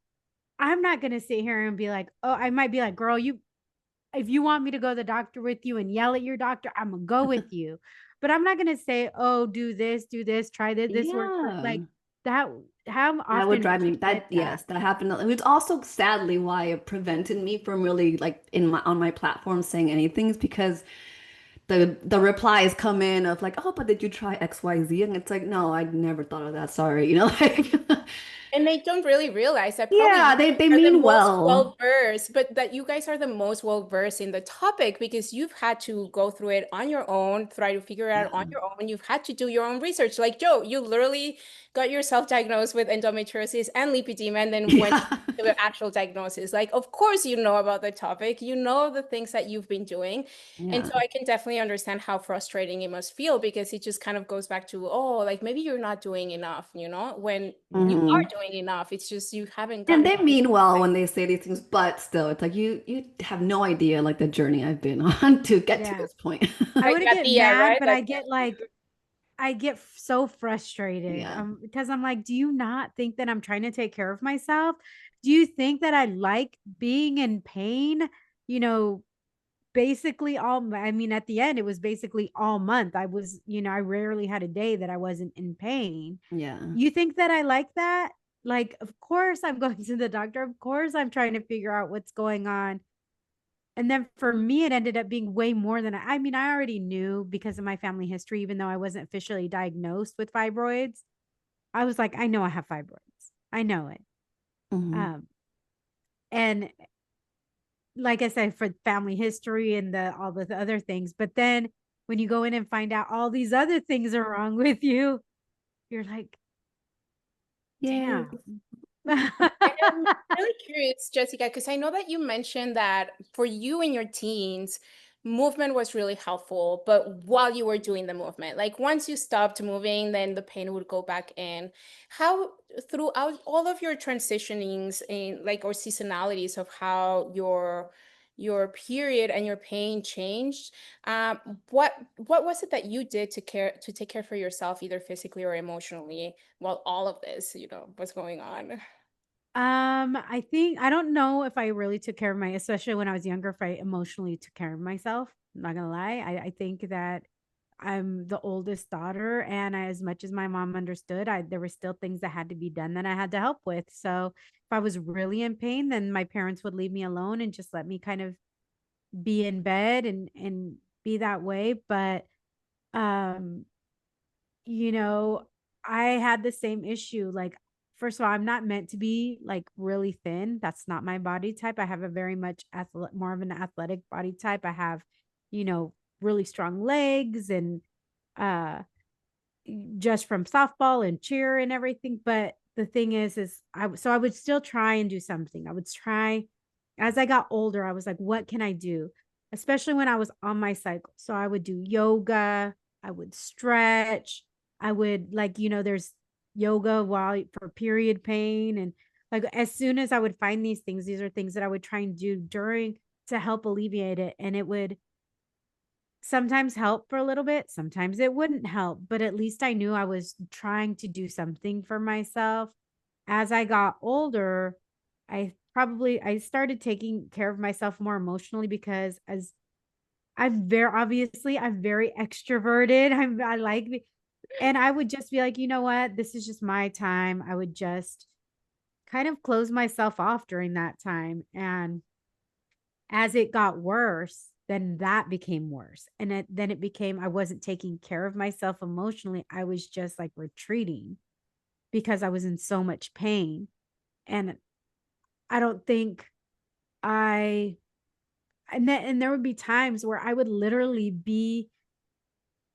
I'm not going to sit here and be like, oh, I might be like, girl, if you want me to go to the doctor with you and yell at your doctor, I'm gonna go with you. But I'm not gonna say, oh, do this, try this, this works for Yeah. like that. How That would often drive have me. you said That that? yes, that happened. It was also sadly why it prevented me from really like in my on my platform saying anything is because the replies come in of like, oh, but did you try XYZ? And it's like, no, I never thought of that. Sorry, like And they don't really realize that probably yeah, you they are the mean most well. well-versed, but that you guys are the most well-versed in the topic because you've had to go through it on your own, try to figure it out on Yeah. your own. You've had to do your own research. Like Joe, you literally got yourself diagnosed with endometriosis and lipedema and then went Yeah. to the actual diagnosis. Like, of course, you know about the topic, you know the things that you've been doing. And Yeah. so I can definitely understand how frustrating it must feel because it just kind of goes back to, oh, like maybe you're not doing enough, when you Hmm. are doing enough. It's just you haven't And gotten they mean well when they say these things, but still, it's like you have no idea like the journey I've been on to get to Yeah. this point. I like would that get Tia, mad, right? but That I get so frustrated Yeah. because I'm like, do you not think that I'm trying to take care of myself? Do you think that I like being in pain? You know, basically I mean, at the end, it was basically all month. I rarely had a day that I wasn't in pain. Yeah. You think that I like that? Like, of course I'm going to the doctor. Of course I'm trying to figure out what's going on. And then for me, it ended up being way more than I mean, I already knew because of my family history, even though I wasn't officially diagnosed with fibroids. I was like, I know I have fibroids. I know it. Hmm. Um, and like I said, for family history and all the other things. But then when you go in and find out all these other things are wrong with you, you're like, Yay. damn. And I'm really curious, Jessica, because I know that you mentioned that for you in your teens, movement was really helpful, but while you were doing the movement, like once you stopped moving, then the pain would go back in. How throughout all of your transitionings in like or seasonalities of how your period and your pain changed, um, what was it that you did to take care for yourself, either physically or emotionally, while all of this, was going on? I think I don't know if I really took care of especially when I was younger, if I emotionally took care of myself. I'm not gonna lie. I think that I'm the oldest daughter, and as much as my mom understood, there were still things that had to be done that I had to help with. So if I was really in pain, then my parents would leave me alone and just let me kind of be in bed and be that way. But um you know, I had the same issue. Like, first of all, I'm not meant to be like really thin. That's not my body type. I have a very much more of an athletic body type. I have, you know, really strong legs and uh just from softball and cheer and everything. But the thing is I would still try and do something. I would try as I got older, I was like, what can I do? Especially when I was on my cycle. So I would do yoga, I would stretch, I would like, there's yoga while for period pain. And like as soon as I would find these things, these are things that I would try and do during to help alleviate it. And it would sometimes help for a little bit, sometimes it wouldn't help, but at least I knew I was trying to do something for myself. As I got older, I started taking care of myself more emotionally because as I'm very extroverted. I like and I would just be like, you know what? This is just my time. I would just kind of close myself off during that time. And as it got worse, then that became worse. And then it became I wasn't taking care of myself emotionally. I was just like retreating because I was in so much pain. And I don't think I and there would be times where I would literally be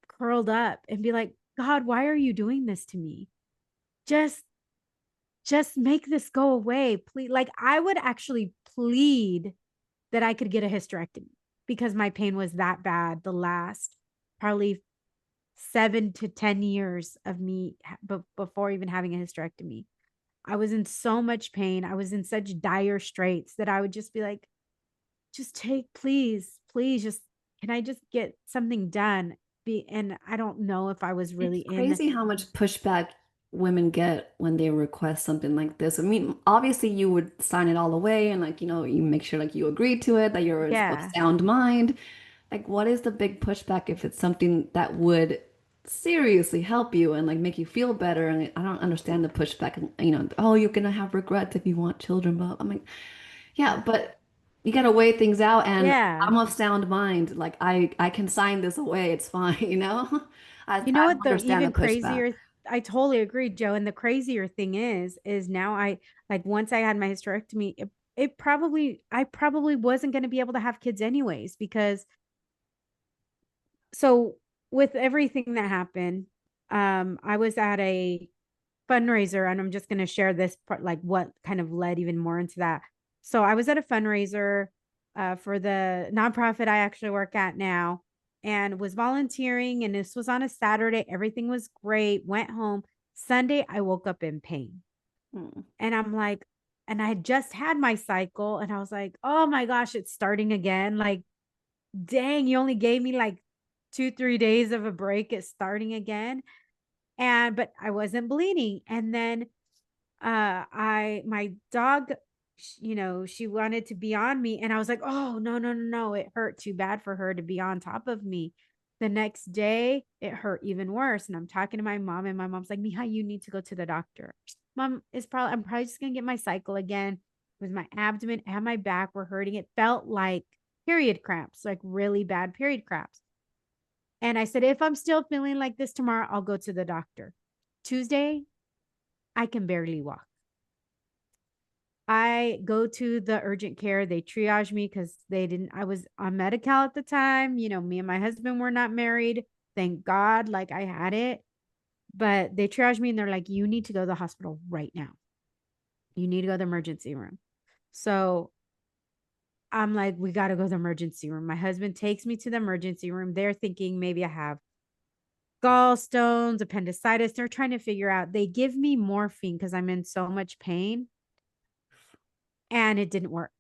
curled up and be like, God, why are you doing this to me? Just just make this go away. Please. Like I would actually plead that I could get a hysterectomy. because my pain was that bad the last probably 7 to 10 years of me before even having a hysterectomy. I was in so much pain. I was in such dire straits that I would just be like, just take, please, please, just can I just get something done? And I don't know if I was really It's in. crazy how much pushback women get when they request something like this. I mean, obviously you would sign it all away and like, you make sure like you agree to it, that you're of Yeah. sound mind. Like, what is the big pushback if it's something that would seriously help you and like make you feel better? And I don't understand the pushback. Oh, you're gonna have regrets if you want children, but I'm like, yeah, but you gotta weigh things out. And Yeah. I'm of sound mind. Like, I can sign this away. It's fine, I You know what, don't the understand the even pushback. crazier, I totally agree, Joe. And the crazier thing is now like once I had my hysterectomy, I probably wasn't going to be able to have kids anyways, because so with everything that happened, I was at a fundraiser, and I'm just going to share this part, like what kind of led even more into that. So I was at a fundraiser for the nonprofit I actually work at now, and was volunteering. And this was on a Saturday. Everything was great. Went home. Sunday, I woke up in pain. Hmm. And I'm like, and I had just had my cycle. And I was like, oh my gosh, it's starting again. Like, dang, you only gave me like 2, 3 days of a break. It's starting again. But I wasn't bleeding. And then my dog, she wanted to be on me, and I was like, oh no, no, no, no, it hurt too bad for her to be on top of me. The next day it hurt even worse, and I'm talking to my mom, and my mom's like, Mija, you need to go to the doctor. Mom, I'm probably just gonna get my cycle again. With my abdomen and my back were hurting. It felt like period cramps, like really bad period cramps. And I said, if I'm still feeling like this tomorrow, I'll go to the doctor. Tuesday, I can barely walk. I go to the urgent care. They triage me because I was on Medi-Cal at the time. Me and my husband were not married. Thank God. Like, I had it. But they triage me, and they're like, you need to go to the hospital right now. You need to go to the emergency room. So I'm like, we got to go to the emergency room. My husband takes me to the emergency room. They're thinking maybe I have gallstones, appendicitis. They're trying to figure out. They give me morphine because I'm in so much pain, and it didn't work.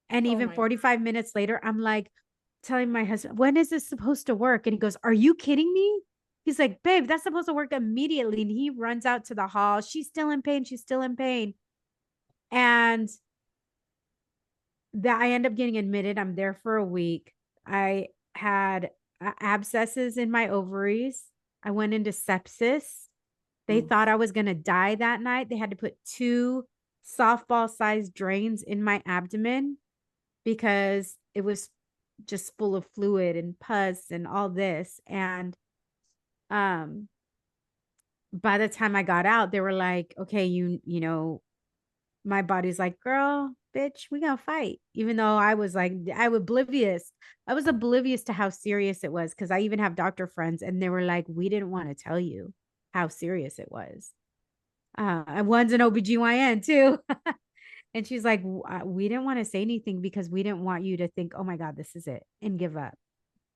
And Oh even my. 45 minutes later, I'm like telling my husband, when is this supposed to work? And he goes, are you kidding me? He's like, babe, that's supposed to work immediately. And he runs out to the hall. She's still in pain. She's still in pain. And that I end up getting admitted. I'm there for a week. I had abscesses in my ovaries. I went into sepsis. They Hmm. thought I was going to die that night. They had to put 2 softball sized drains in my abdomen because it was just full of fluid and pus and all this. And um by the time I got out, they were like, okay, my body's like, girl, bitch, we gonna fight. Even though I was like, I was oblivious to how serious it was, because I even have doctor friends, and they were like, we didn't want to tell you how serious it was. And one's an OBGYN too. And she's like, we didn't want to say anything because we didn't want you to think, oh my God, this is it, and give up.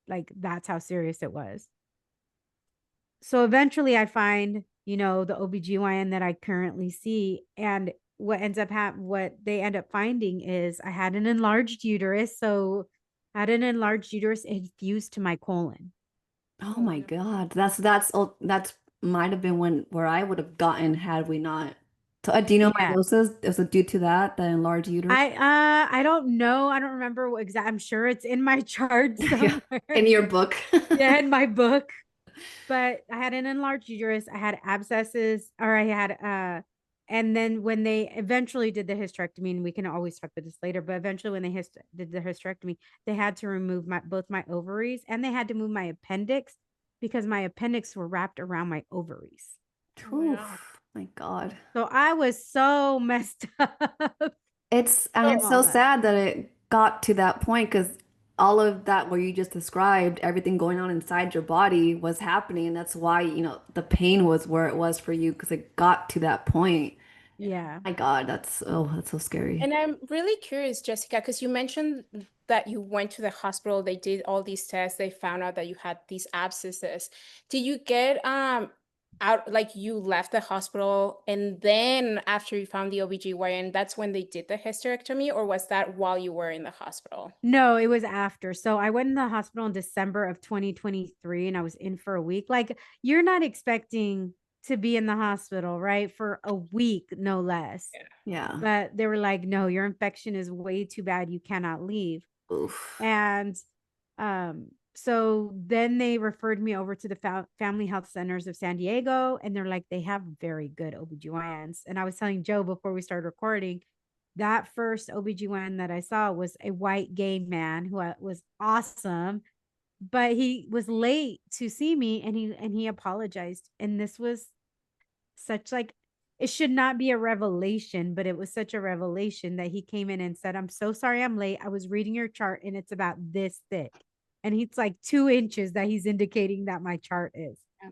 Like, that's how serious it was. So eventually I find, the OBGYN that I currently see. And what they end up finding is I had an enlarged uterus. So I had an enlarged uterus infused to my colon. Oh Oh my no. God. That's might have been where I would have gotten had we not. So Yeah. adenomyosis, was it due to that, the enlarged uterus? I don't know. I don't remember what exact. I'm sure it's in my chart Yeah. somewhere. In your book. Yeah, in my book. But I had an enlarged uterus. I had abscesses, or I had and then when they eventually did the hysterectomy, and we can always talk about this later, but eventually when they did the hysterectomy, they had to remove both my ovaries, and they had to move my appendix because my appendix were wrapped around my ovaries. Oh my God. Oof, my God. So I was so messed up And from it's all so that. sad that it got to that point because all of that where you just described everything going on inside your body was happening. And that's why, the pain was where it was for you because it got to that point. Yeah. Yeah. My God, that's so scary. And I'm really curious, Jessica, because you mentioned that you went to the hospital, they did all these tests, they found out that you had these abscesses. Did you get out, like you left the hospital and then after you found the OBGYN, that's when they did the hysterectomy, or was that while you were in the hospital? No, it was after. So I went in the hospital in December of 2023 and I was in for a week. Like, you're not expecting to be in the hospital, right? For a week, no less. Yeah. But they were like, no, your infection is way too bad. You cannot leave. Oof. And so then they referred me over to the Family Health Centers of San Diego. And they're like, they have very good OBGYNs. And I was telling Joe before we started recording, that first OBGYN that I saw was a white gay man who was awesome, but he was late to see me and he apologized. And this was such like, it should not be a revelation, but it was such a revelation that he came in and said, I'm so sorry I'm late. I was reading your chart and it's about this thick. And it's like 2 inches that he's indicating that my chart is. Yeah.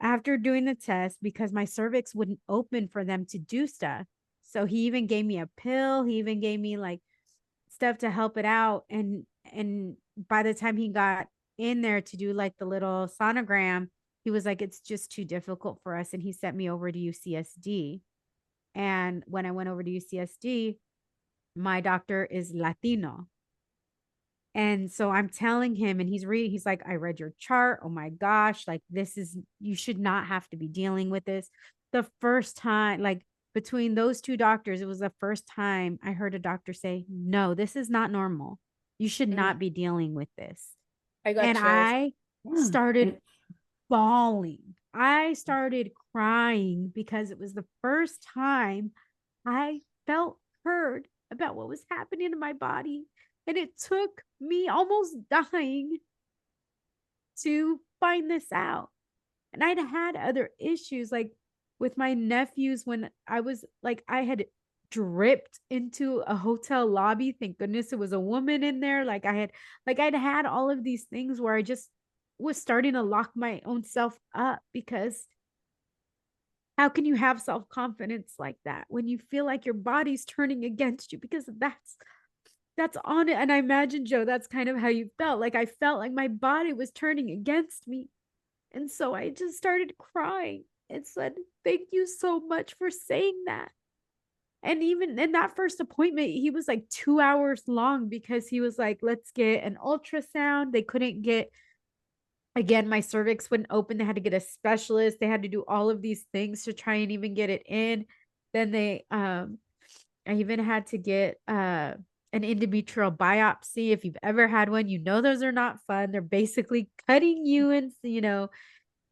After doing the test, because my cervix wouldn't open for them to do stuff. So he even gave me a pill. He even gave me like stuff to help it out. And by the time he got in there to do like the little sonogram, he was like, it's just too difficult for us. And he sent me over to UCSD. And when I went over to UCSD, my doctor is Latino. And so I'm telling him, and he's reading, he's like, I read your chart. Oh my gosh, like this is, you should not have to be dealing with this. The first time, like between those two doctors, it was the first time I heard a doctor say, no, this is not normal. You should not be dealing with this. I got And chills. I started bawling. I started crying because it was the first time I felt heard about what was happening in my body. And it took me almost dying to find this out. And I'd had other issues like with my nephews when I was like, I had dripped into a hotel lobby. Thank goodness it was a woman in there. I'd had all of these things where I just was starting to lock my own self up, because how can you have self-confidence like that when you feel like your body's turning against you? Because that's on it. And I imagine, Joe, that's kind of how you felt. Like I felt like my body was turning against me. And so I just started crying and said, thank you so much for saying that. And even in that first appointment, he was like 2 hours long because he was like, let's get an ultrasound. They couldn't get, again, my cervix wouldn't open. They had to get a specialist. They had to do all of these things to try and even get it in. Then I even had to get an endometrial biopsy. If you've ever had one, you know those are not fun. They're basically cutting you and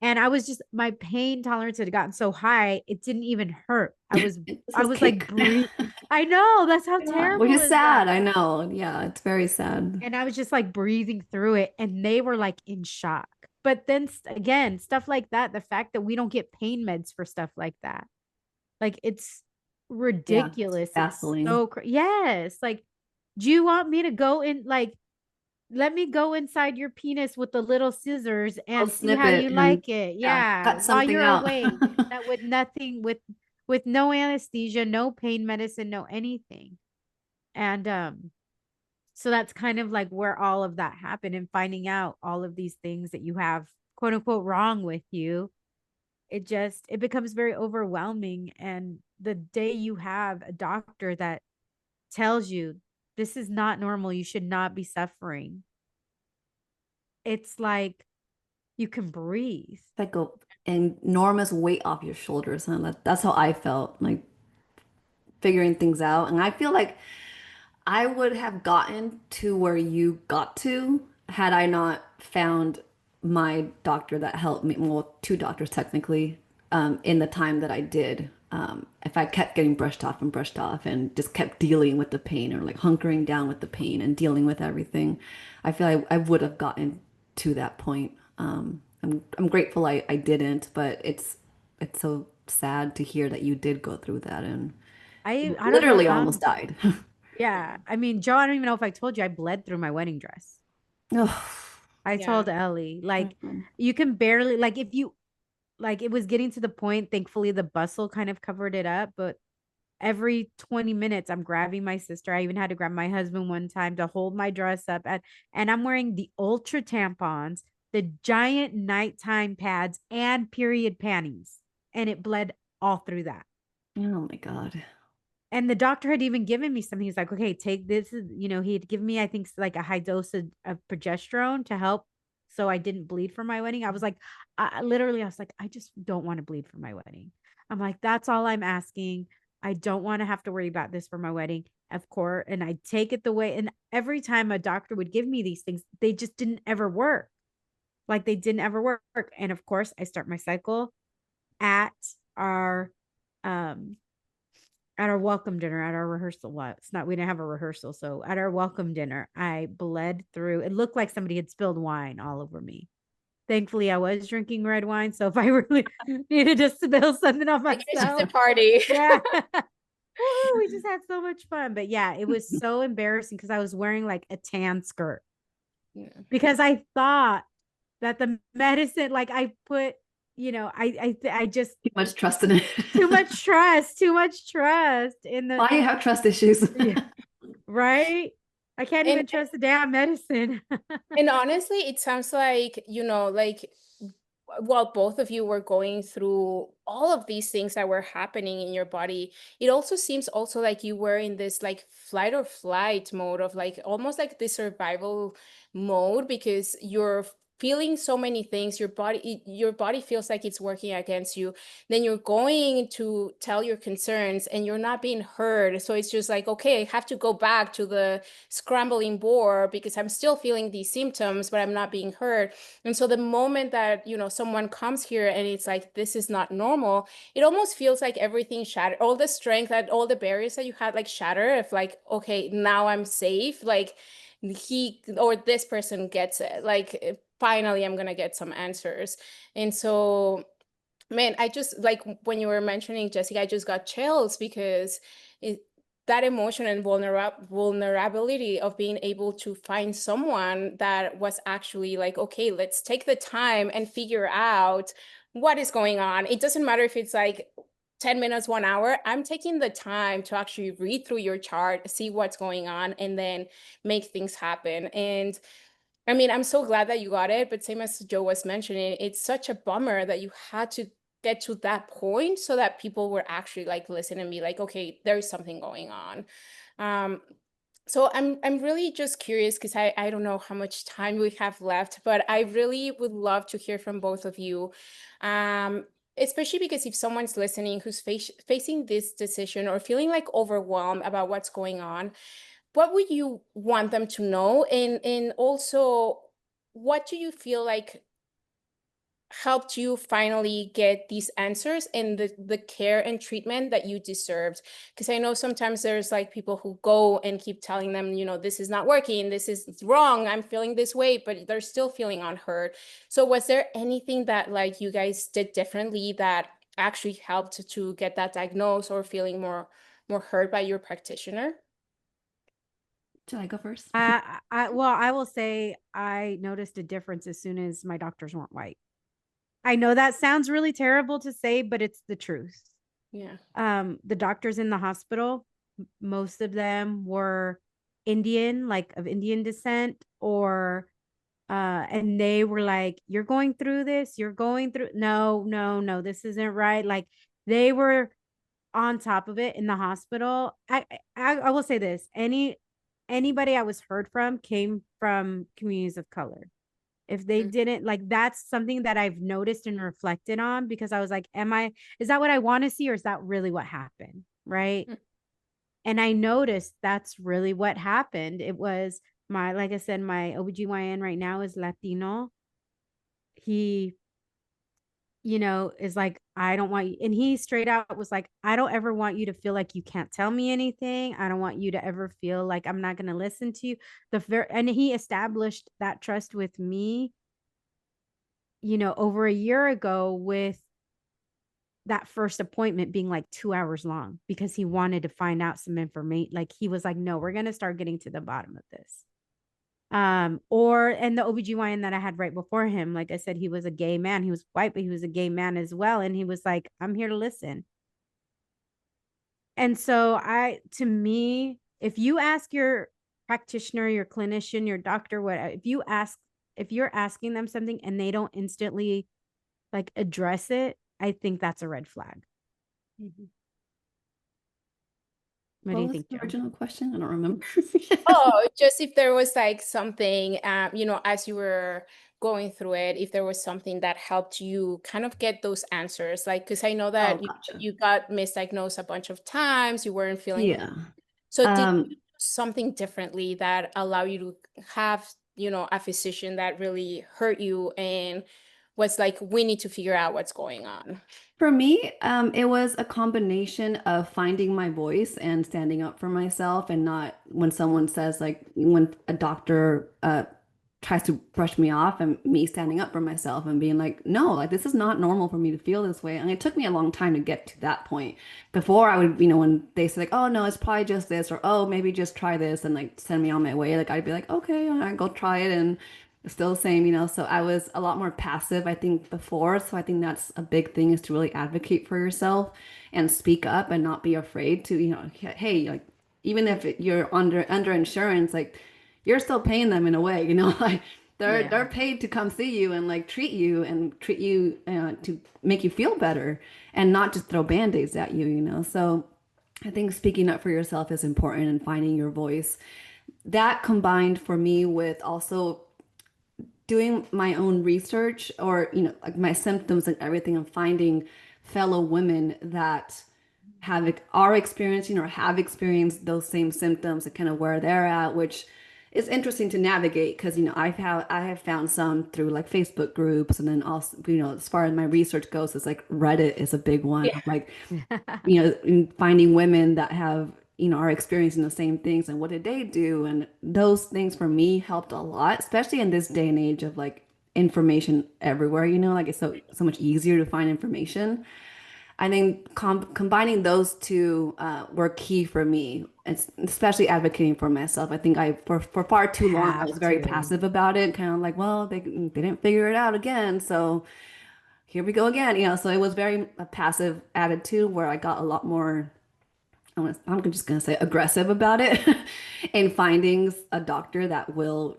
and I was just, my pain tolerance had gotten so high, it didn't even hurt. I was like breathe. I know, that's how terrible Which is is sad. that? I know. Yeah, it's very sad. And I was just like breathing through it, and they were like in shock. But then again, stuff like that, the fact that we don't get pain meds for stuff like that, like it's Yeah, it's ridiculous. It's baffling. so yes. Like, do you want me to go in, like, let me go inside your penis with the little scissors I'll and see snip how it you and like it? yeah, Yeah, cut while something you're out. awake. That with nothing, with no anesthesia, no pain medicine, no anything. And so that's kind of like where all of that happened, and finding out all of these things that you have quote unquote wrong with you. It becomes very overwhelming. And the day you have a doctor that tells you this is not normal, you should not be suffering, it's like you can breathe. Like an enormous weight off your shoulders, huh? That's how I felt, like figuring things out. And I feel like I would have gotten to where you got to had I not found my doctor that helped me, well, two doctors technically, in the time that I did. If I kept getting brushed off and just kept dealing with the pain, or like hunkering down with the pain and dealing with everything, I feel like I would have gotten to that point. I'm grateful I didn't, but it's so sad to hear that you did go through that and I don't know literally how. almost died. Yeah, I mean, Joe, I don't even know if I told you, I bled through my wedding dress. Oh, I Yeah. told Ellie, like, mhm. you can barely, like, if you, like, it was getting to the point, thankfully the bustle kind of covered it up, but every 20 minutes I'm grabbing my sister. I even had to grab my husband one time to hold my dress up and I'm wearing the ultra tampons, the giant nighttime pads, and period panties. And it bled all through that. Oh my God. And the doctor had even given me something. He's like, okay, take this. He had given me, I think, like a high dose of progesterone to help so I didn't bleed for my wedding. I was like, I was like, I just don't want to bleed for my wedding. I'm like, that's all I'm asking. I don't want to have to worry about this for my wedding, of course. And I take it the way. And every time a doctor would give me these things, they just didn't ever work. Like they didn't ever work. And of course, I start my cycle at our um at our welcome dinner, at our rehearsal. Well, it's not, we didn't have a rehearsal. So at our welcome dinner, I bled through. It looked like somebody had spilled wine all over me. Thankfully, I was drinking red wine. So if I really needed to spill something on I guess it's a myself, party. yeah. Woo, we just had so much fun. But yeah, it was so embarrassing because I was wearing like a tan skirt Yeah. because I thought that the medicine, like I put, I just Too much trust in it. too much trust in the. Why do you have trust issues? Yeah. Right? I can't And even trust the damn medicine. and honestly, it sounds like, like while both of you were going through all of these things that were happening in your body, it also seems also like you were in this like flight or flight mode of like almost like this survival mode because you're feeling so many things. Your body feels like it's working against you. Then you're going to tell your concerns and you're not being heard. So it's just like, okay, I have to go back to the scrambling board because I'm still feeling these symptoms, but I'm not being heard. And so the moment that, someone comes here and it's like, this is not normal, it almost feels like everything shattered, all the strength that all the barriers that you had like shatter. If like, okay, now I'm safe, like he or this person gets it. Like finally, I'm going to get some answers. And so, man, I just like when you were mentioning Jessica, I just got chills because that emotion and vulnerability of being able to find someone that was actually like, okay, let's take the time and figure out what is going on. It doesn't matter if it's like 10 minutes, 1 hour. I'm taking the time to actually read through your chart, see what's going on, and then make things happen. And I mean, I'm so glad that you got it, but same as Joe was mentioning, it's such a bummer that you had to get to that point so that people were actually like listen and be like, okay, there's something going on. Um, so I'm really just curious because I don't know how much time we have left, but I really would love to hear from both of you. Um, Especially because if someone's listening who's facing this decision or feeling like overwhelmed about what's going on, what would you want them to know? And also, what do you feel like helped you finally get these answers and the care and treatment that you deserved? Because I know sometimes there's like people who go and keep telling them, this is not working, this is wrong, I'm feeling this way, but they're still feeling unheard. So was there anything that like you guys did differently that actually helped to get that diagnosed or feeling more heard by your practitioner? Should I go first? I will say I noticed a difference as soon as my doctors weren't white. I know that sounds really terrible to say, but it's the truth. Yeah. The doctors in the hospital, most of them were Indian, like of Indian descent, or and they were like, you're going through this, no, this isn't right. Like they were on top of it in the hospital. I will say this, anybody I was heard from came from communities of color. If they didn't, like, that's something that I've noticed and reflected on, because I was like, is that what I want to see, or is that really what happened? Right. And I noticed that's really what happened. It was like I said, my OBGYN right now is Latino. He, is like, I don't want you. And he straight out was like, I don't ever want you to feel like you can't tell me anything. I don't want you to ever feel like I'm not going to listen to you. And he established that trust with me, over a year ago, with that first appointment being like 2 hours long, because he wanted to find out some information. Like he was like, no, we're going to start getting to the bottom of this. And the OBGYN that I had right before him, like I said, he was a gay man. He was white, but he was a gay man as well. And he was like, I'm here to listen. And so to me, if you ask your practitioner, your clinician, your doctor, what if you're asking them something and they don't instantly like address it, I think that's a red flag. Mhm. What do What you was think, the Joe? original question? I don't remember. Oh, just if there was like something, as you were going through it, if there was something that helped you kind of get those answers, like, because I know Oh, that gotcha. you got misdiagnosed a bunch of times, you weren't feeling Yeah. so did you Um, do something differently that allow you to have, a physician that really hurt you and was like, we need to figure out what's going on? For me, it was a combination of finding my voice and standing up for myself, and not when someone says, like, when a doctor tries to brush me off, and me standing up for myself and being like, no, like, this is not normal for me to feel this way. And it took me a long time to get to that point. Before I would, when they say like, oh no, it's probably just this, or oh, maybe just try this, and like send me on my way, like I'd be like, okay, I go try it, and still the same, so I was a lot more passive, I think, before. So I think that's a big thing, is to really advocate for yourself and speak up and not be afraid to, hey, like, even if you're under insurance, like, you're still paying them in a way, like they're Yeah. paid to come see you and like treat you to make you feel better, and not just throw band-aids at you, So I think speaking up for yourself is important, and finding your voice. That combined for me with also doing my own research, or like my symptoms and everything, and finding fellow women that are experiencing or have experienced those same symptoms, and kind of where they're at, which is interesting to navigate, because I have found some through like Facebook groups, and then also, as far as my research goes, it's like Reddit is a big one, Yeah. like, in finding women that have, are experiencing the same things, and what did they do? And those things for me helped a lot, especially in this day and age of like information everywhere, like it's so much easier to find information. I think combining those two were key for me, especially advocating for myself. I think for far too long, I Have was very to. passive about it, kind of like, well, they didn't figure it out again, so here we go again, So it was very a passive attitude, where I got a lot more, I'm just gonna say, aggressive about it, and finding a doctor that will,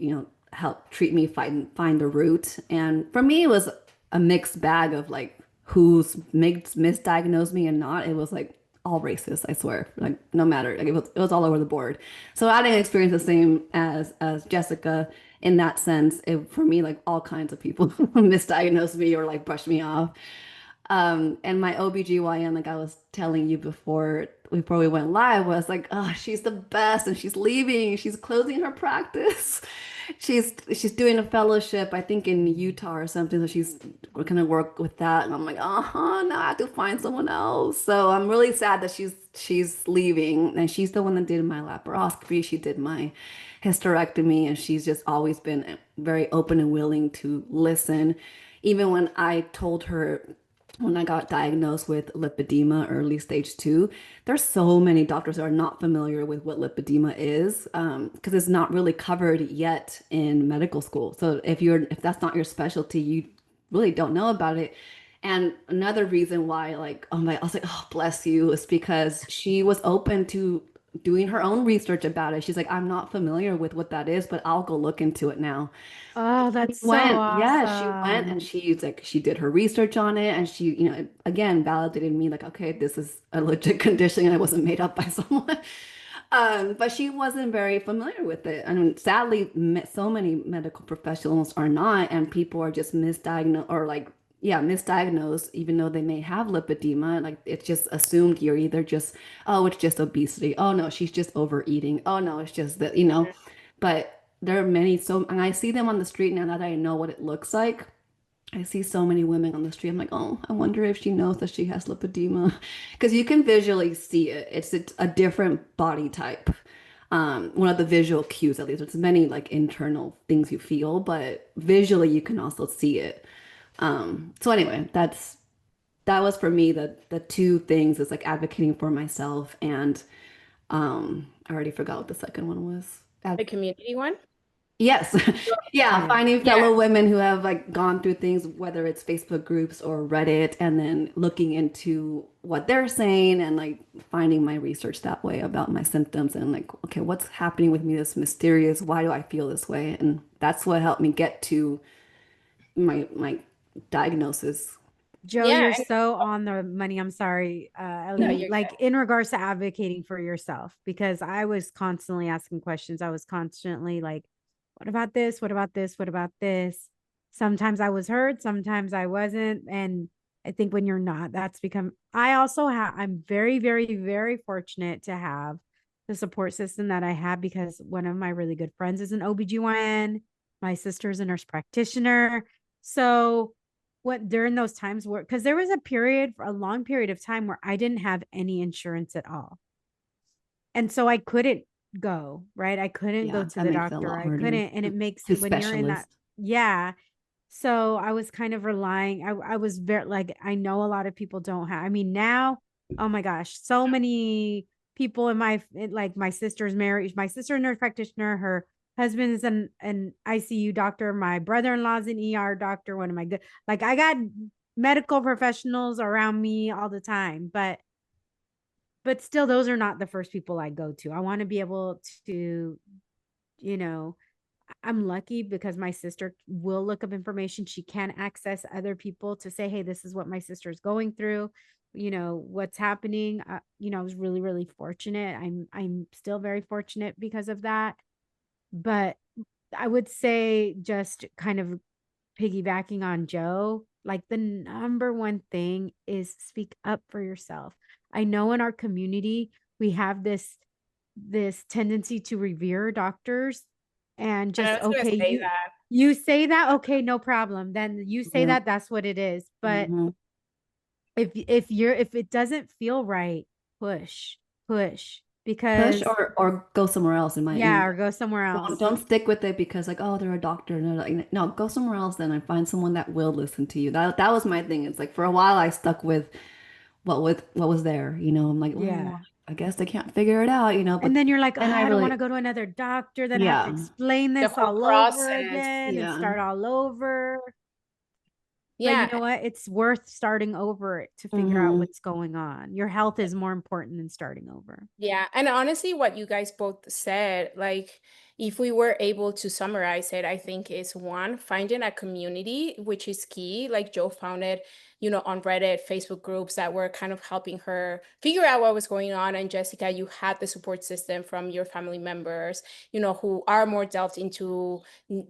help treat me, find the root. And for me, it was a mixed bag of like who's misdiagnosed me and not. It was like all racist, I swear. Like, no matter, like, it was all over the board. So I didn't experience the same as Jessica in that sense. For me, like, all kinds of people misdiagnosed me or like brushed me off. And my OBGYN, like I was telling you before we went live, was like, oh, she's the best, and she's leaving, she's closing her practice. She's doing a fellowship, I think, in Utah or something. So she's gonna work with that. And I'm like, uh-huh, now I have to find someone else. So I'm really sad that she's leaving. And she's the one that did my laparoscopy. She did my hysterectomy, and she's just always been very open and willing to listen. Even when I told her, when I got diagnosed with lipedema early stage 2, there's so many doctors that are not familiar with what lipedema is, because it's not really covered yet in medical school. So if that's not your specialty, you really don't know about it. And another reason why, like, I was like, oh, bless you, is because she was open to doing her own research about it. She's like, I'm not familiar with what that is, but I'll go look into it now. Oh, She that's so went, yeah, she went, awesome. and she did her research on it, and she, again, validated me, like, okay, this is a legit condition, and it wasn't made up by someone. But she wasn't very familiar with it. I mean, sadly, so many medical professionals are not, and people are just misdiagnosed, or like, yeah, misdiagnosed, even though they may have lipedema. Like, it's just assumed you're either just, oh, it's just obesity. Oh no, she's just overeating. Oh no, it's just that, but there are many, and I see them on the street now that I know what it looks like. I see so many women on the street. I'm like, oh, I wonder if she knows that she has lipedema, because you can visually see it. It's a different body type. One of the visual cues, at least. There's many like internal things you feel, but visually you can also see it. So anyway, that was for me the two things, is like advocating for myself, and I already forgot what the second one was. The community one? Yes. Yeah, Yeah. finding Yeah. fellow women who have like gone through things, whether it's Facebook groups or Reddit, and then looking into what they're saying and like finding my research that way about my symptoms and like, okay, what's happening with me that's mysterious? Why do I feel this way? And that's what helped me get to my diagnosis. Joe, Yeah. you're so on the money. I'm sorry, No, Ellie. you're Like in regards to advocating for yourself, because I was constantly asking questions. I was constantly like, what about this? What about this? What about this? Sometimes I was heard, sometimes I wasn't. And I think when you're not, that's become, I also have, I'm very, very, very fortunate to have the support system that I have because one of my really good friends is an OBGYN. My sister's a nurse practitioner. So, what during those times where because there was a period a long period of time where I didn't have any insurance at all, and so I couldn't go, right? I couldn't go Yeah, to that the makes it a doctor. lot I harder. couldn't, and it makes To when you're in that, specialists. yeah. So I was kind of relying. I was very like I know a lot of people don't have. I mean now, oh my gosh, so many people in like my sister's married. My sister, a nurse practitioner, her husband is an ICU doctor. My brother-in-law's an ER doctor. One of my good, like I got medical professionals around me all the time, but still, those are not the first people I go to. I want to be able to, you know, I'm lucky because my sister will look up information. She can access other people to say, hey, this is what my sister's going through, what's happening. I was really, really fortunate. I'm still very fortunate because of that. But I would say just kind of piggybacking on Joe, like the number one thing is speak up for yourself. I know in our community we have this tendency to revere doctors and I just was gonna okay, say you that. you say that, okay, no problem. Then you say Yeah. that, that's what it is. But Mhm. if it doesn't feel right, push, push Push because or go somewhere else in my yeah, in or go somewhere else. don't stick with it because like, oh, they're a doctor and they're like, no, go somewhere else then and find someone that will listen to you. That was my thing. It's like for a while I stuck with what was there, I'm like, Yeah. oh, I guess they can't figure it out, And but then you're like, oh, then I I don't want really to go to another doctor, then have to yeah. explain The this whole all over process. again and Yeah. start all over. But you Yeah. know what? It's worth starting over to figure out Hmm. what's going on. Your health is more important than starting over. Yeah, and honestly, what you guys both said, like if we were able to summarize it, I think is one, finding a community, which is key. Like Joe found it, on Reddit, Facebook groups that were kind of helping her figure out what was going on. And Jessica, you had the support system from your family members, who are more delved into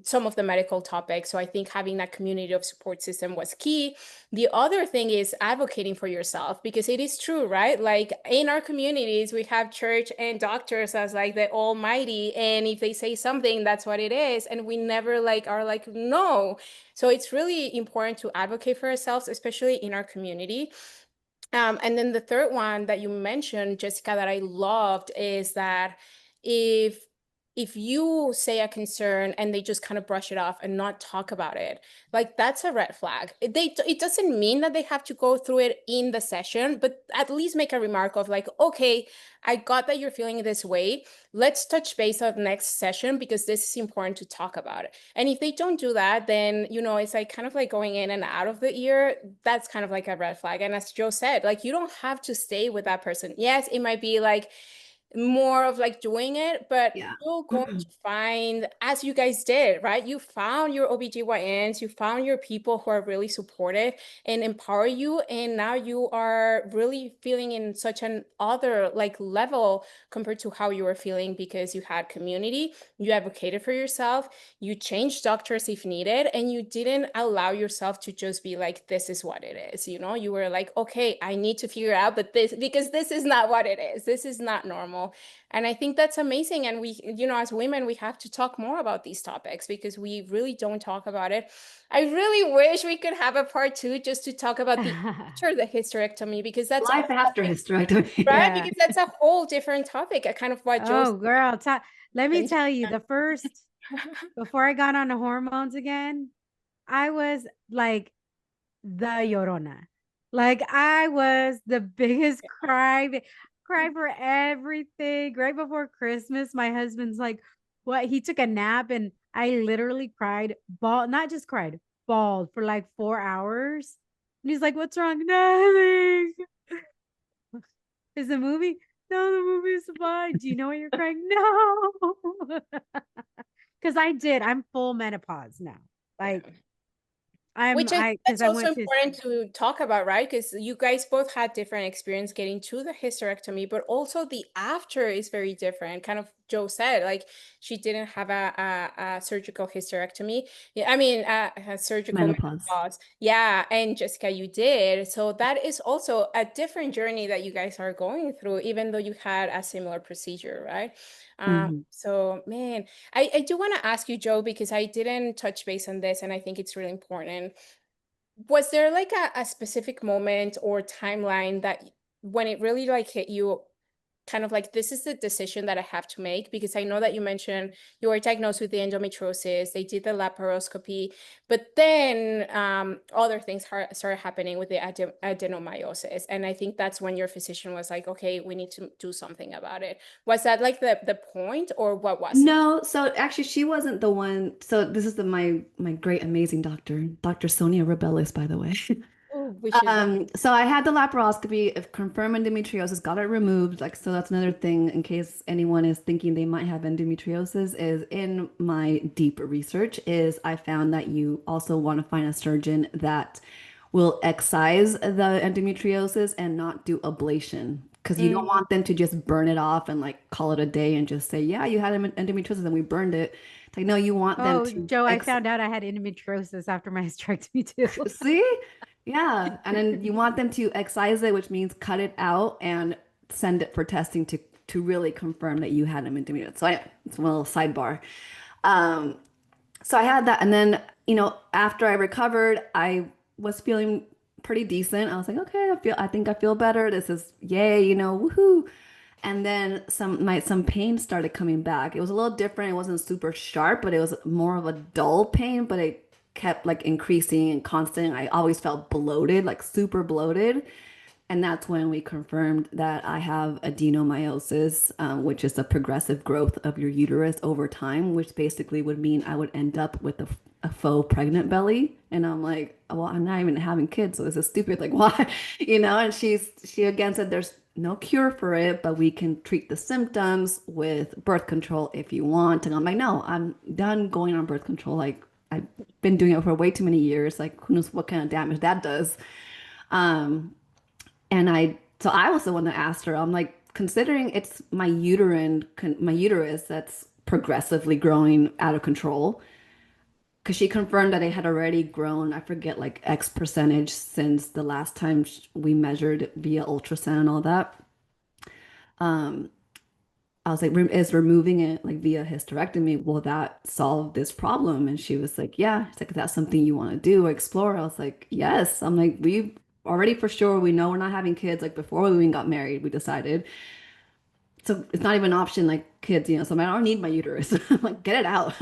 some of the medical topics. So I think having that community of support system was key. The other thing is advocating for yourself because it is true, right? Like in our communities, we have church and doctors as like the almighty. And if they say something, that's what it is. And we never like are like, no. So it's really important to advocate for ourselves, especially in our community. And then the third one that you mentioned, Jessica, that I loved is that if if you say a concern and they just kind of brush it off and not talk about it, like that's a red flag. It doesn't mean that they have to go through it in the session, but at least make a remark of like, okay, I got that you're feeling this way. Let's touch base on the next session because this is important to talk about it. And if they don't do that, then it's like kind of like going in and out of the ear. That's kind of like a red flag. And as Joe said, like you don't have to stay with that person. Yes, it might be like more of like doing it, but Yeah. you're going to find, as you guys did, right? You found your OBGYNs, you found your people who are really supportive and empower you. And now you are really feeling in such an other like level compared to how you were feeling because you had community, you advocated for yourself, you changed doctors if needed, and you didn't allow yourself to just be like, this is what it is. You were like, okay, I need to figure out that because this is not what it is. This is not normal. And I think that's amazing. And we, as women, we have to talk more about these topics because we really don't talk about it. I really wish we could have a part two just to talk about the after the hysterectomy, because that's Life after hysterectomy. right, Yeah. because that's a whole different topic. I kind of what Joe's Oh, girl, let me tell you, before I got on the hormones again, I was like the Llorona. Like I was the biggest cry for everything. Right before Christmas, my husband's like, what? He took a nap and I literally cried, not just cried, bawled for like 4 hours. And he's like, "What's wrong?" Nothing. Is the movie? No, the movie is fine. Do you know what you're crying? No. Because I did. I'm full menopause now. Like Which is because that's I also went to important to talk about, right? Because you guys both had different experience getting to the hysterectomy, but also the after is very different. Kind of Joe said, like she didn't have a surgical hysterectomy. Yeah, I mean a surgical Menopause. menopause. Yeah, and Jessica, you did. So that is also a different journey that you guys are going through, even though you had a similar procedure, right? Mhm. So man, I do want to ask you, Joe, because I didn't touch base on this, and I think it's really important. Was there like a specific moment or timeline that when it really like hit you, kind of like this is the decision that I have to make? Because I know that you mentioned you were diagnosed with the endometriosis, they did the laparoscopy, but then other things started happening with the adenomyosis, and I think that's when your physician was like, okay, we need to do something about it. Was that like the point, or what was it? No, so actually she wasn't the one. So this is my great amazing doctor, Dr. Sonia Rebellis, by the way. Oh, we should look. So I had the laparoscopy, if confirmed endometriosis, got it removed. Like, so that's another thing in case anyone is thinking they might have endometriosis, is in my deep research is I found that you also want to find a surgeon that will excise the endometriosis and not do ablation. Because you don't want them to just burn it off and like call it a day and just say, yeah, you had endometriosis and we burned it. It's like, no, you want them Oh, to Joe, I ex found out I had endometriosis after my hysterectomy too. See? Yeah. And then you want them to excise it, which means cut it out and send it for testing to really confirm that you had endometriosis. So it's a little sidebar. Um, so I had that, and then after I recovered, I was feeling pretty decent. I was like, okay, I think I feel better. This is yay, woohoo. And then some pain started coming back. It was a little different. It wasn't super sharp, but it was more of a dull pain, but it kept like increasing and constant. I always felt bloated, like super bloated. And that's when we confirmed that I have adenomyosis, which is a progressive growth of your uterus over time, which basically would mean I would end up with a faux pregnant belly. And I'm like, well, I'm not even having kids, so this is stupid. Like, why? And she again said there's no cure for it, but we can treat the symptoms with birth control if you want. And I'm like, no, I'm done going on birth control. Like, I've been doing it for way too many years. Like, who knows what kind of damage that does. Um, so I was the one that asked her, I'm like, considering it's my uterus that's progressively growing out of control, because she confirmed that it had already grown, I forget, like X percentage since the last time we measured via ultrasound and all that. Um, I was like, is removing it like via hysterectomy, will that solve this problem? And she was like, yeah. It's like, is that something you want to do or explore? I was like, yes. I'm like, we already for sure, we know we're not having kids. Like before we even got married, we decided. So it's not even an option like kids, so I'm like, I don't need my uterus. I'm like, get it out.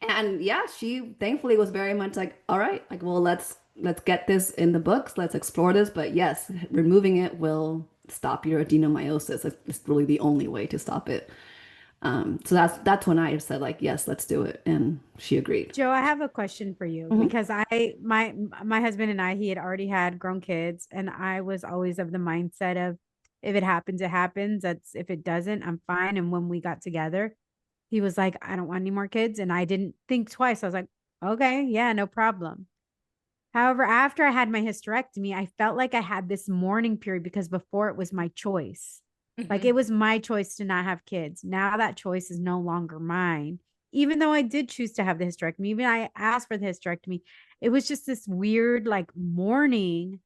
And yeah, she thankfully was very much like, all right, like, well, let's get this in the books. Let's explore this. But yes, removing it will stop your adenomyosis. It's really the only way to stop it. So that's when I said like, yes, let's do it, and she agreed. Joe, I have a question for you Mhm. because my husband and I, he had already had grown kids, and I was always of the mindset of if it happens, it happens. That's if it doesn't, I'm fine. And when we got together, he was like, I don't want any more kids. And I didn't think twice. I was like, okay, yeah, no problem. However, after I had my hysterectomy, I felt like I had this mourning period because before it was my choice. Like it Mhm. was my choice to not have kids. Now that choice is no longer mine. Even though I did choose to have the hysterectomy, even I asked for the hysterectomy, it was just this weird like mourning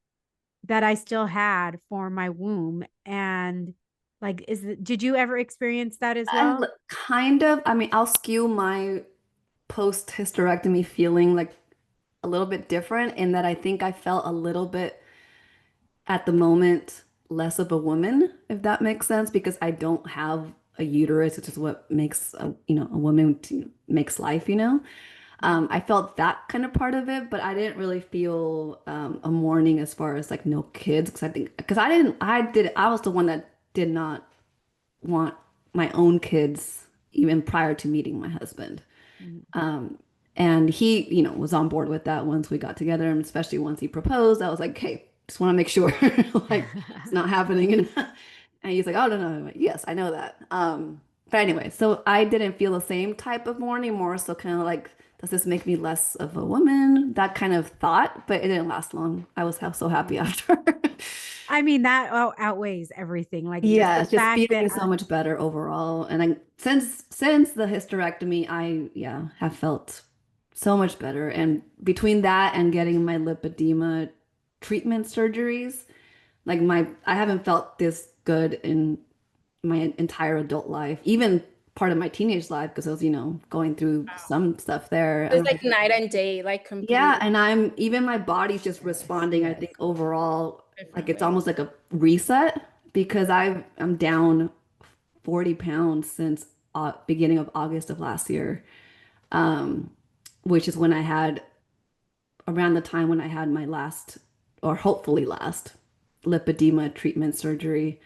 that I still had for my womb. And like, did you ever experience that as well? Kind of. I mean, I'll skew my post hysterectomy feeling like a little bit different in that I think I felt a little bit at the moment less of a woman, if that makes sense, because I don't have a uterus, which is what makes a woman makes life. I felt that kind of part of it, but I didn't really feel a mourning as far as like no kids, because I was the one that did not want my own kids even prior to meeting my husband. And he, you know, was on board with that once we got together, and especially once he proposed. I was like, hey, just want to make sure like it's not happening. And he's like, oh no, no, no. Yes, I know that. But anyway, so I didn't feel the same type of mourning, more so kind of like, does this make me less of a woman? That kind of thought, but it didn't last long. I was so happy Yeah. after. I mean, that outweighs everything. Like just Yeah, the it's just fact that feeling so much better overall. And I since the hysterectomy, I yeah, have felt so much better. And between that and getting my lipedema treatment surgeries, like I haven't felt this good in my entire adult life, even part of my teenage life, because I was, you know, going through Wow. some stuff there. It's like night and day, like Yeah, completely and I'm even my body's just responding, I yes. think overall, like different it's way. almost like a reset because I'm down 40 pounds since beginning of August of last year, um, which is when I had around the time when I had my last, or hopefully last, lipedema treatment surgery.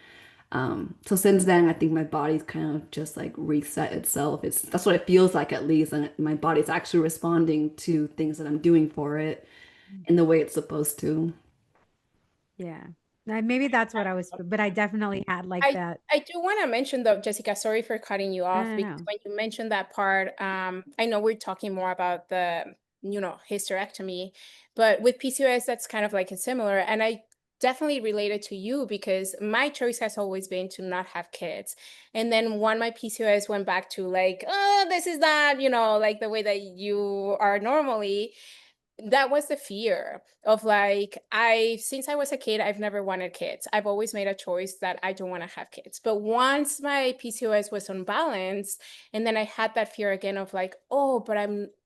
So since then, I think my body's kind of just like reset itself. That's what it feels like at least, and my body's actually responding to things that I'm doing for it in the way it's supposed to. Yeah. Maybe that's what I was, but I definitely had like I that. I do want to mention though, Jessica, sorry for cutting you No, off no, because no. when you mentioned that part, I know we're talking more about the, hysterectomy, but with PCOS, that's kind of like a similar, and I definitely related to you because my choice has always been to not have kids. And then when my PCOS went back to like, oh, this is not, like the way that you are normally, that was the fear of like, since I was a kid, I've never wanted kids. I've always made a choice that I don't want to have kids. But once my PCOS was unbalanced, and then I had that fear again of like, oh, but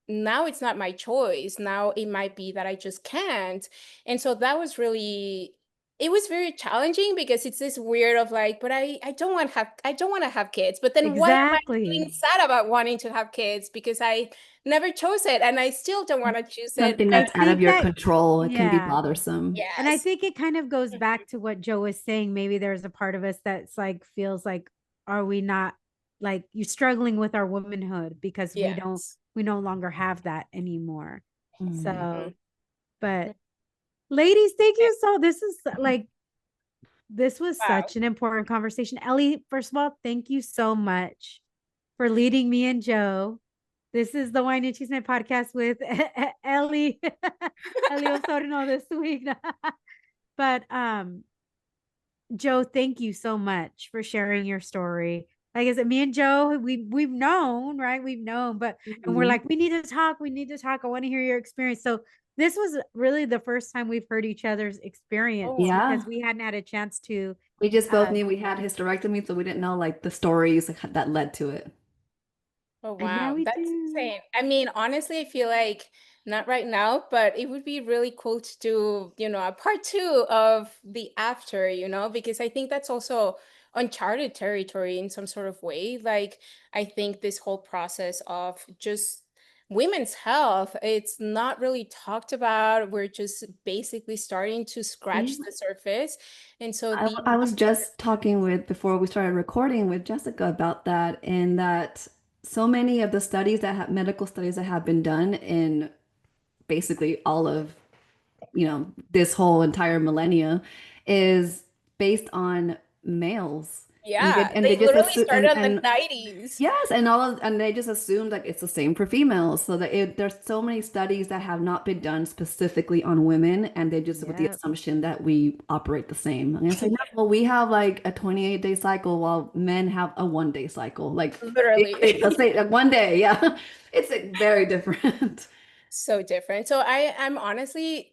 now it's not my choice. Now it might be that I just can't. And so that was really, it was very challenging because it's this weird of like, but I don't want to have kids. But then why am I feeling Exactly. sad about wanting to have kids? Because I never chose it and I still don't want to choose it. Something I that's out of think your that, control, it can be yeah. bothersome. And I Yes. think it kind of goes back to what Joe was saying. Maybe there's a part of us that's like, feels like, are we not like you're struggling with our womanhood because Yes. we no longer have that anymore. Mm. Mhm. So, but ladies, thank you. So this was Wow. such an important conversation. Ellie, first of all, thank you so much for leading me and Joe. This is the Wine and Chisme podcast with Ellie, Ellie Osorno this week. But Joe, thank you so much for sharing your story. Like I said, me and Joe, we've known, right? We've known, but and we're Mhm. like, we need to talk. We need to talk. I want to hear your experience. So this was really the first time we've heard each other's experience Oh, because Yeah. we hadn't had a chance to. We just both Uh, knew we had hysterectomy, so we didn't know like the stories that led to it. oh, and now wow. we That's do. insane. I mean, honestly, I feel like not right now, but it would be really cool to do, a part two of the after, because I think that's also uncharted territory in some sort of way. Like, I think this whole process of just women's health, it's not really talked about. We're just basically starting to scratch Yeah. the surface. And so the I was after, just talking with before we started recording with Jessica about that, and that so many of the studies that have medical studies that have been done in basically all of, you know, this whole entire millennia is based on males. yeah, And they they just literally assume started in the and 90s. yes, and they just assumed like it's the same for females. So that there's so many studies that have not been done specifically on women, and they just with the Yep. assumption that we operate the same. I'm gonna say no. Well, we have like a 28-day cycle, while men have a 1 day cycle. Like Literally. let's say like 1 day. Yeah, it's like, very different. So different. So I'm honestly,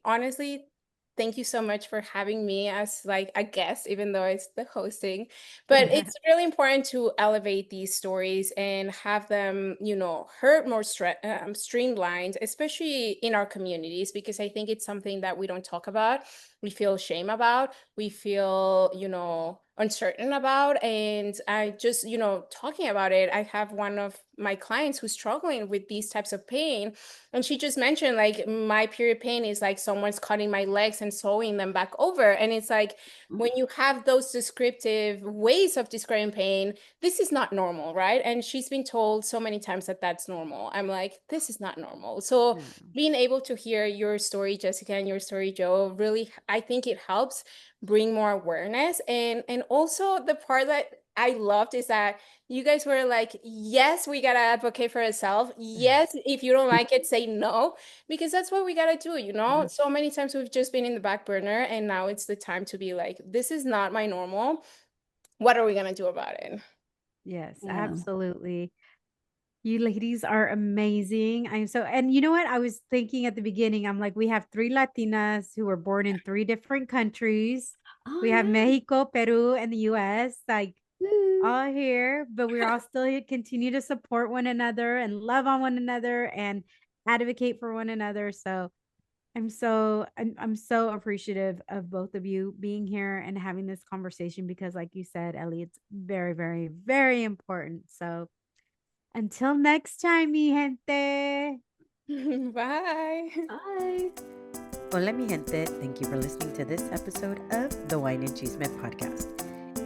thank you so much for having me as like a guest, even though it's the hosting. But it's really important to elevate these stories and have them, heard more streamlined, especially in our communities, because I think it's something that we don't talk about. We feel shame about, we feel, uncertain about. And I just, talking about it, I have one of my clients who's struggling with these types of pain. And she just mentioned, like, my period pain is like someone's cutting my legs and sewing them back over. And it's like, when you have those descriptive ways of describing pain, this is not normal, right? And she's been told so many times that that's normal. I'm like, this is not normal. So Yeah. being able to hear your story, Jessica, and your story, Joe, really, I think it helps bring more awareness. And also the part that I loved is that you guys were like, yes, we gotta advocate for ourselves. Yes, if you don't like it, say no, because that's what we gotta do, you know? So many times we've just been in the back burner, and now it's the time to be like, this is not my normal. What are we gonna do about it? Yes, Yeah. absolutely. You ladies are amazing. I'm so, and you know what? I was thinking at the beginning, I'm like, we have three Latinas who were born in three different countries. Oh, We have yeah. Mexico, Peru, and the US, like Woo. all here, but we're all still here, continue to support one another and love on one another and advocate for one another. So I'm so appreciative of both of you being here and having this conversation because like you said, Ellie, it's very, very, very important. So until next time, mi gente. Bye. Bye. Hola, mi gente. Thank you for listening to this episode of the Wine and Chisme podcast.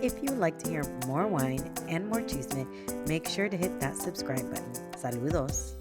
If you would like to hear more wine and more chisme, make sure to hit that subscribe button. Saludos.